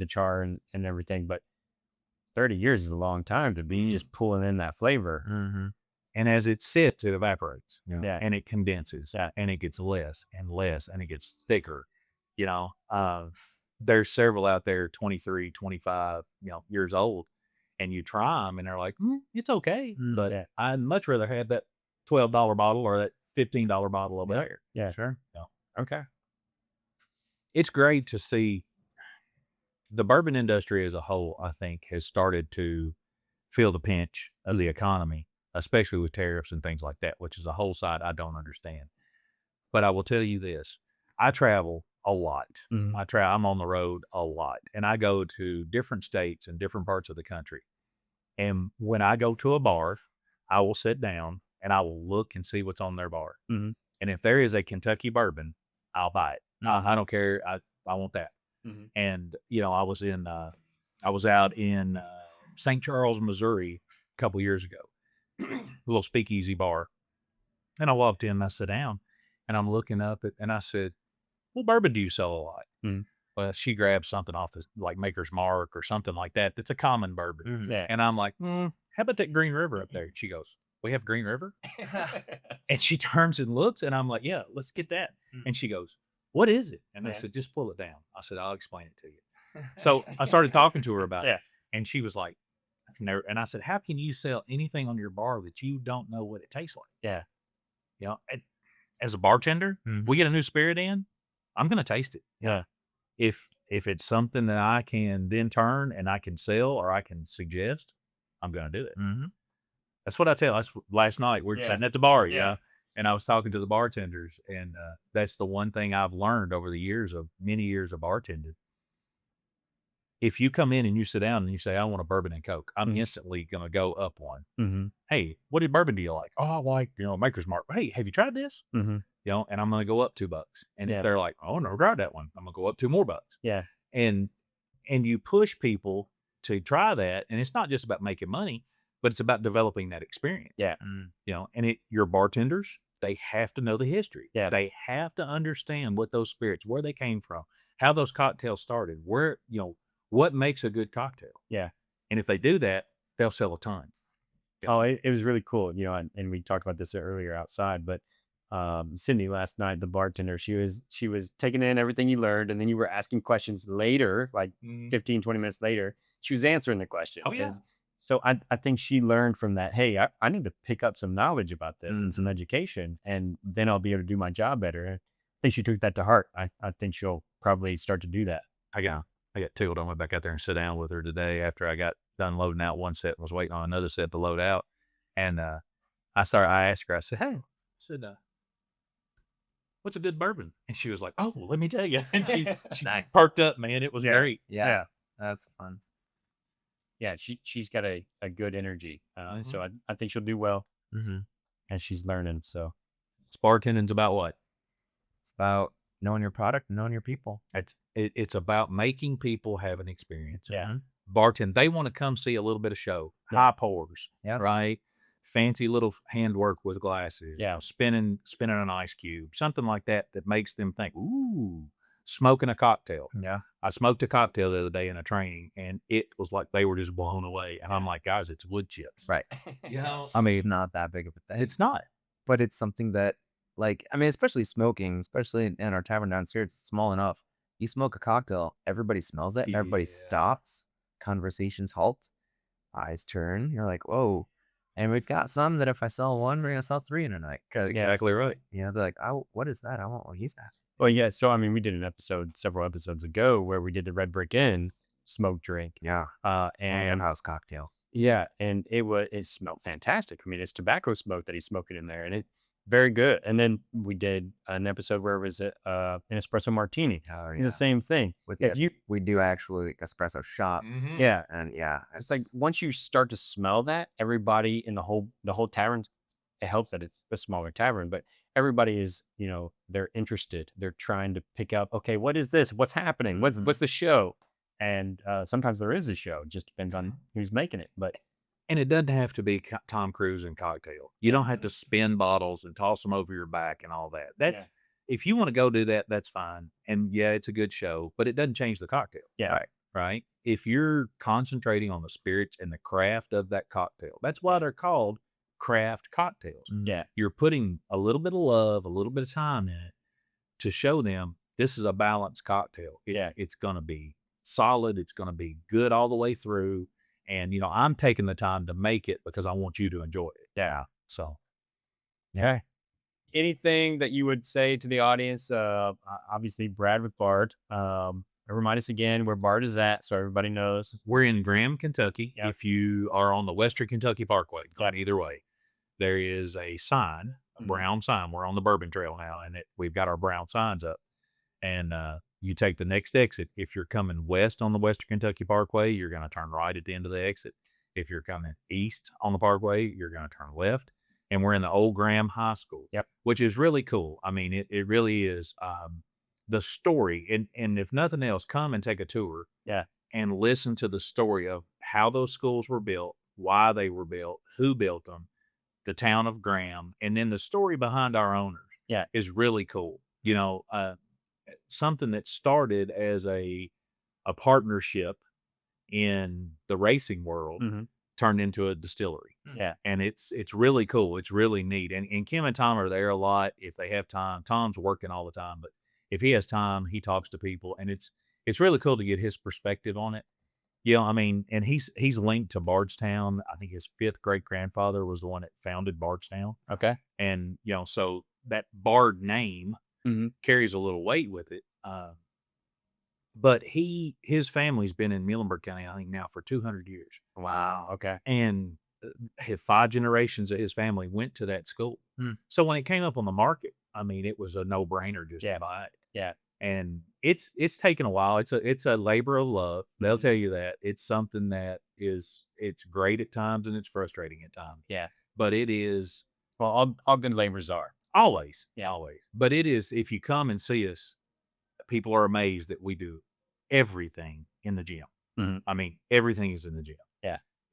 char and everything, but 30 years is a long time to be just pulling in that flavor.
And as it sits, it evaporates.
Yeah.
And it condenses.
Yeah.
And it gets less and less and it gets thicker. You know, there's several out there, 23, 25, years old, and you try them and they're like, it's okay. But I'd much rather have that $12 bottle or that $15 bottle over there.
Yeah, sure. Okay.
It's great to see the bourbon industry as a whole, I think, has started to feel the pinch of the economy, especially with tariffs and things like that, which is a whole side I don't understand. But I will tell you this, I travel a lot. I'm on the road a lot, and I go to different states and different parts of the country. And when I go to a bar, I will sit down and I will look and see what's on their bar. And if there is a Kentucky bourbon, I'll buy it. I don't care. I want that. And, I was out in St. Charles, Missouri a couple years ago, a little speakeasy bar. And I walked in and I sat down and I'm looking up at, and I said, what bourbon do you sell a lot? Well, she grabbed something off the Maker's Mark or something like that. That's a common bourbon. And I'm like, how about that Green River up there? And she goes, we have Green River? And she turns and looks and I'm like, yeah, let's get that. And she goes, what is it? And I said, just pull it down. I said, I'll explain it to you. So I started talking to her about it. And she was like, and I said, how can you sell anything on your bar that you don't know what it tastes like? Yeah. As a bartender, we get a new spirit in, I'm going to taste it.
Yeah.
If it's something that I can then turn and I can sell or I can suggest, I'm going to do it. That's what I tell. That's last night. We're sitting at the bar, and I was talking to the bartenders, and that's the one thing I've learned over the many years of bartending. If you come in and you sit down and you say, I want a bourbon and Coke, I'm instantly going to go up one. Hey, what bourbon do you like? Oh, I like, Maker's Mark. Hey, have you tried this? And I'm going to go up $2. And if they're like, oh, no, tried that one, I'm going to go up $2 more.
Yeah.
And you push people to try that. And it's not just about making money, but it's about developing that experience.
Yeah.
And your bartenders, they have to know the history.
Yeah.
They have to understand what those spirits, where they came from, how those cocktails started, what makes a good cocktail.
Yeah.
And if they do that, they'll sell a ton.
Oh, it was really cool, and we talked about this earlier outside, but Cindy last night, the bartender, she was taking in everything you learned, and then you were asking questions later, like 15, 20 minutes later, she was answering the questions.
Oh, yeah.
So I think she learned from that, hey, I need to pick up some knowledge about this and some education, and then I'll be able to do my job better. I think she took that to heart. I think she'll probably start to do that.
I got tickled. I went back out there and sit down with her today after I got done loading out one set and was waiting on another set to load out. And I asked her, I said, hey, what's a good bourbon? And she was like, oh, let me tell you. And she
Nice.
perked up, man. It was great.
Yeah. That's fun.
Yeah, she's got a good energy. So I think she'll do well as she's learning. So
It's bartending's about what?
It's about knowing your product and knowing your people.
It's about making people have an experience.
Yeah.
Bartend, they want to come see a little bit of show. High pours.
Yeah.
Right? Fancy little handwork with glasses.
Yeah.
Spinning an ice cube. Something like that makes them think, ooh, smoking a cocktail.
Yeah.
I smoked a cocktail the other day in a training, and it was like they were just blown away. And I'm like, guys, it's wood chips.
Right.
I mean,
It's not that big of a thing.
it's not.
But it's something that, like, I mean, especially smoking, especially in our tavern downstairs, it's small enough. You smoke a cocktail, everybody smells it, everybody stops, conversations halt, eyes turn. You're like, whoa. And we've got some that if I sell one, we're going to sell 3 in a night.
That's exactly right.
They're like, oh, what is that? I want what he's at.
Well, yeah. So, I mean, we did an episode several episodes ago where we did the Red Brick Inn smoke drink.
Yeah.
And
house cocktails.
yeah, and it smelled fantastic. I mean, it's tobacco smoke that he's smoking in there, and it very good. And then we did an episode where it was an espresso martini.
Oh,
It's the same thing.
With
If you,
we do actually like espresso shots.
yeah,
And yeah,
it's like once you start to smell that, everybody in the whole tavern, it helps that it's a smaller tavern, but everybody is, they're interested. They're trying to pick up, okay, what is this? What's happening? What's the show? And sometimes there is a show. It just depends on who's making it. But
And it doesn't have to be Tom Cruise and cocktail. You don't have to spin bottles and toss them over your back and all that. That's if you want to go do that, that's fine. And yeah, it's a good show, but it doesn't change the cocktail.
yeah,
Right? If you're concentrating on the spirits and the craft of that cocktail, that's why they're called craft cocktails.
yeah,
You're putting a little bit of love, a little bit of time in it to show them this is a balanced cocktail. It's going to be solid. It's going to be good all the way through. And, I'm taking the time to make it because I want you to enjoy it.
yeah.
So,
Yeah. Anything that you would say to the audience? Obviously, Brad with Bard. Remind us again where Bard is at, so everybody knows.
we're in Graham, Kentucky.
Yep.
If you are on the Western Kentucky Parkway, going either way, there is a sign, a brown sign. We're on the Bourbon Trail now, and we've got our brown signs up. And you take the next exit. If you're coming west on the Western Kentucky Parkway, you're going to turn right at the end of the exit. If you're coming east on the Parkway, you're going to turn left. And we're in the old Graham High School, which is really cool. I mean, it really is the story. And if nothing else, come and take a tour and listen to the story of how those schools were built, why they were built, who built them, the town of Graham, and then the story behind our owners is really cool. Something that started as a partnership in the racing world turned into a distillery.
Yeah.
And it's really cool. It's really neat. And Kim and Tom are there a lot if they have time. Tom's working all the time, but if he has time, he talks to people, and it's really cool to get his perspective on it. I mean, and he's linked to Bardstown. I think his 5th great grandfather was the one that founded Bardstown.
Okay.
And so that Bard name carries a little weight with it. But his family's been in Muhlenberg County, I think, now for 200 years.
Wow.
Okay.
And 5 generations of his family went to that school. So when it came up on the market, I mean, it was a no-brainer just to buy it.
Yeah.
And it's taken a while. It's a labor of love. They'll tell you that. It's something that it's great at times and it's frustrating at times.
Yeah.
But it is.
Well, all good labors are.
Always.
Yeah.
Always. But it is, if you come and see us, people are amazed that we do everything in the gym. I mean, everything is in the gym.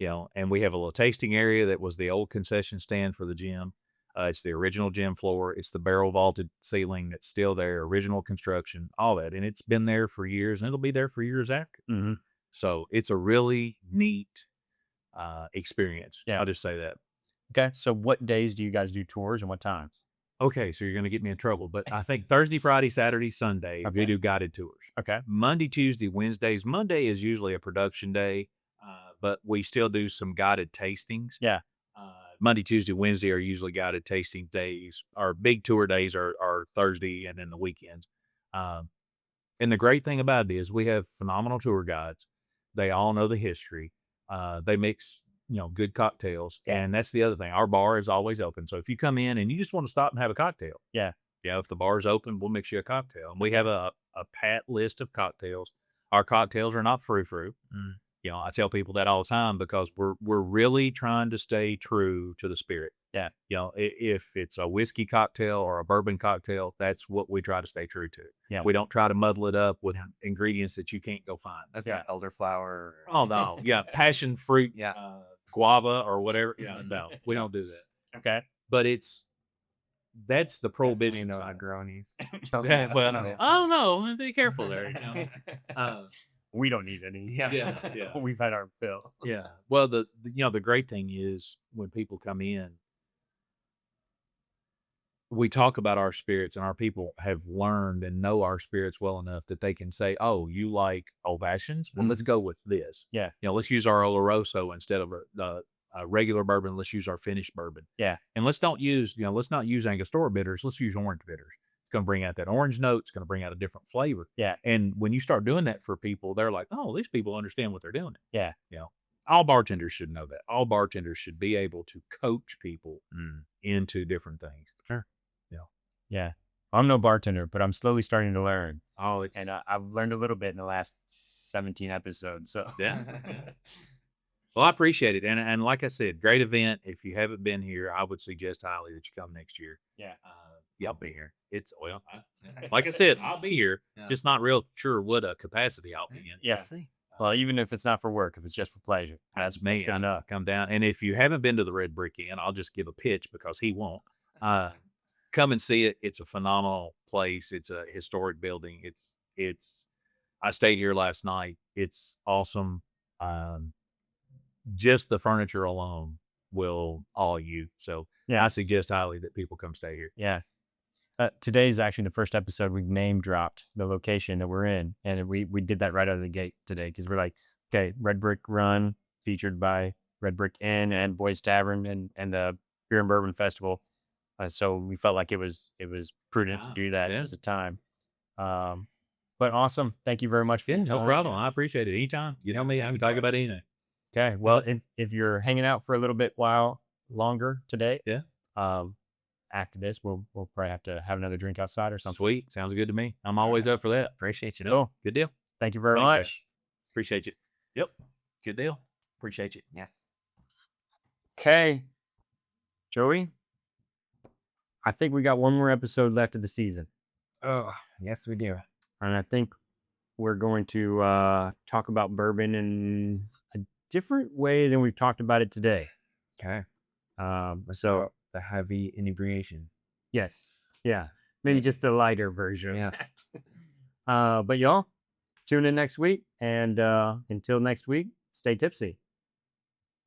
Yeah.
And we have a little tasting area that was the old concession stand for the gym. It's the original gym floor. It's the barrel vaulted ceiling that's still there, original construction, all that. And it's been there for years, and it'll be there for years after. So it's a really neat experience.
Yeah.
I'll just say that.
Okay. So what days do you guys do tours and what times?
Okay, so you're going to get me in trouble, but I think Thursday, Friday, Saturday, Sunday, we do guided tours.
Okay.
Monday, Tuesday, Wednesdays. Monday is usually a production day, but we still do some guided tastings.
Yeah.
Monday, Tuesday, Wednesday are usually guided tasting days. Our big tour days are Thursday and then the weekends. And the great thing about it is we have phenomenal tour guides. They all know the history. They mix good cocktails.
Yeah.
And that's the other thing. Our bar is always open. So if you come in and you just want to stop and have a cocktail.
Yeah.
Yeah. If the bar is open, we'll mix you a cocktail. And we have a pat list of cocktails. Our cocktails are not frou-frou. I tell people that all the time because we're really trying to stay true to the spirit.
Yeah.
If it's a whiskey cocktail or a bourbon cocktail, that's what we try to stay true to.
Yeah.
We don't try to muddle it up with ingredients that you can't go find.
That's not elderflower.
Oh no. Yeah. Passion fruit.
Yeah.
Guava or whatever. Yeah. No, we don't do that.
Okay.
But that's the prohibition.
Negronis.
Yeah, well, I don't know. Be careful there.
We don't need any.
Yeah.
We've had our fill.
Yeah. Well, the great thing is when people come in, we talk about our spirits, and our people have learned and know our spirits well enough that they can say, "Oh, you like old fashions? Well, let's go with this.
Yeah.
Let's use our Oloroso instead of a regular bourbon. Let's use our finished bourbon.
Yeah.
And let's not use Angostura bitters. Let's use orange bitters. It's going to bring out that orange note. It's going to bring out a different flavor.
Yeah.
And when you start doing that for people, they're like, oh, these people understand what they're doing.
Yeah.
All bartenders should know that. All bartenders should be able to coach people into different things.
Sure. Yeah. I'm no bartender, but I'm slowly starting to learn.
Oh,
and I've learned a little bit in the last 17 episodes. So
yeah. Well, I appreciate it. And like I said, great event. If you haven't been here, I would suggest highly that you come next year.
Yeah.
I'll be here. Like I said, I'll be here.
Yeah.
Just not real sure what capacity I'll be in.
Yeah.
See.
Well, even if it's not for work, if it's just for pleasure,
That's me.
good enough.
Come down. And if you haven't been to the Red Brick Inn, I'll just give a pitch because he won't. Come and see it. It's a phenomenal place. It's a historic building. I stayed here last night. It's awesome. Just the furniture alone will awe you. So
Yeah.
I suggest highly that people come stay here.
Yeah. Today's actually the first episode we name dropped the location that we're in. And we did that right out of the gate today because we're like, okay, Red Brick Run featured by Red Brick Inn and Boys Tavern and the Beer and Bourbon Festival. So we felt like it was prudent to do that at the time. But awesome. Thank you very much for your
No
time.
problem. I appreciate it. Anytime. You tell me, I can talk about anything.
Okay. Well, if you're hanging out for a little bit while longer today,
Yeah.
After this, we'll probably have to have another drink outside or something.
Sweet. Sounds good to me. I'm always up for that.
Appreciate you.
Cool.
Good deal.
Thank you very
Thanks,
much.
guys. Appreciate you. Yep. Good deal. Appreciate you.
Yes.
Okay. Joey, I think we got one more episode left of the season.
Oh, yes, we do.
And I think we're going to talk about bourbon in a different way than we've talked about it today.
Okay.
So
the heavy inebriation.
yes. Yeah. Maybe just a lighter version
Yeah.
of that. But y'all, tune in next week. And until next week, stay tipsy.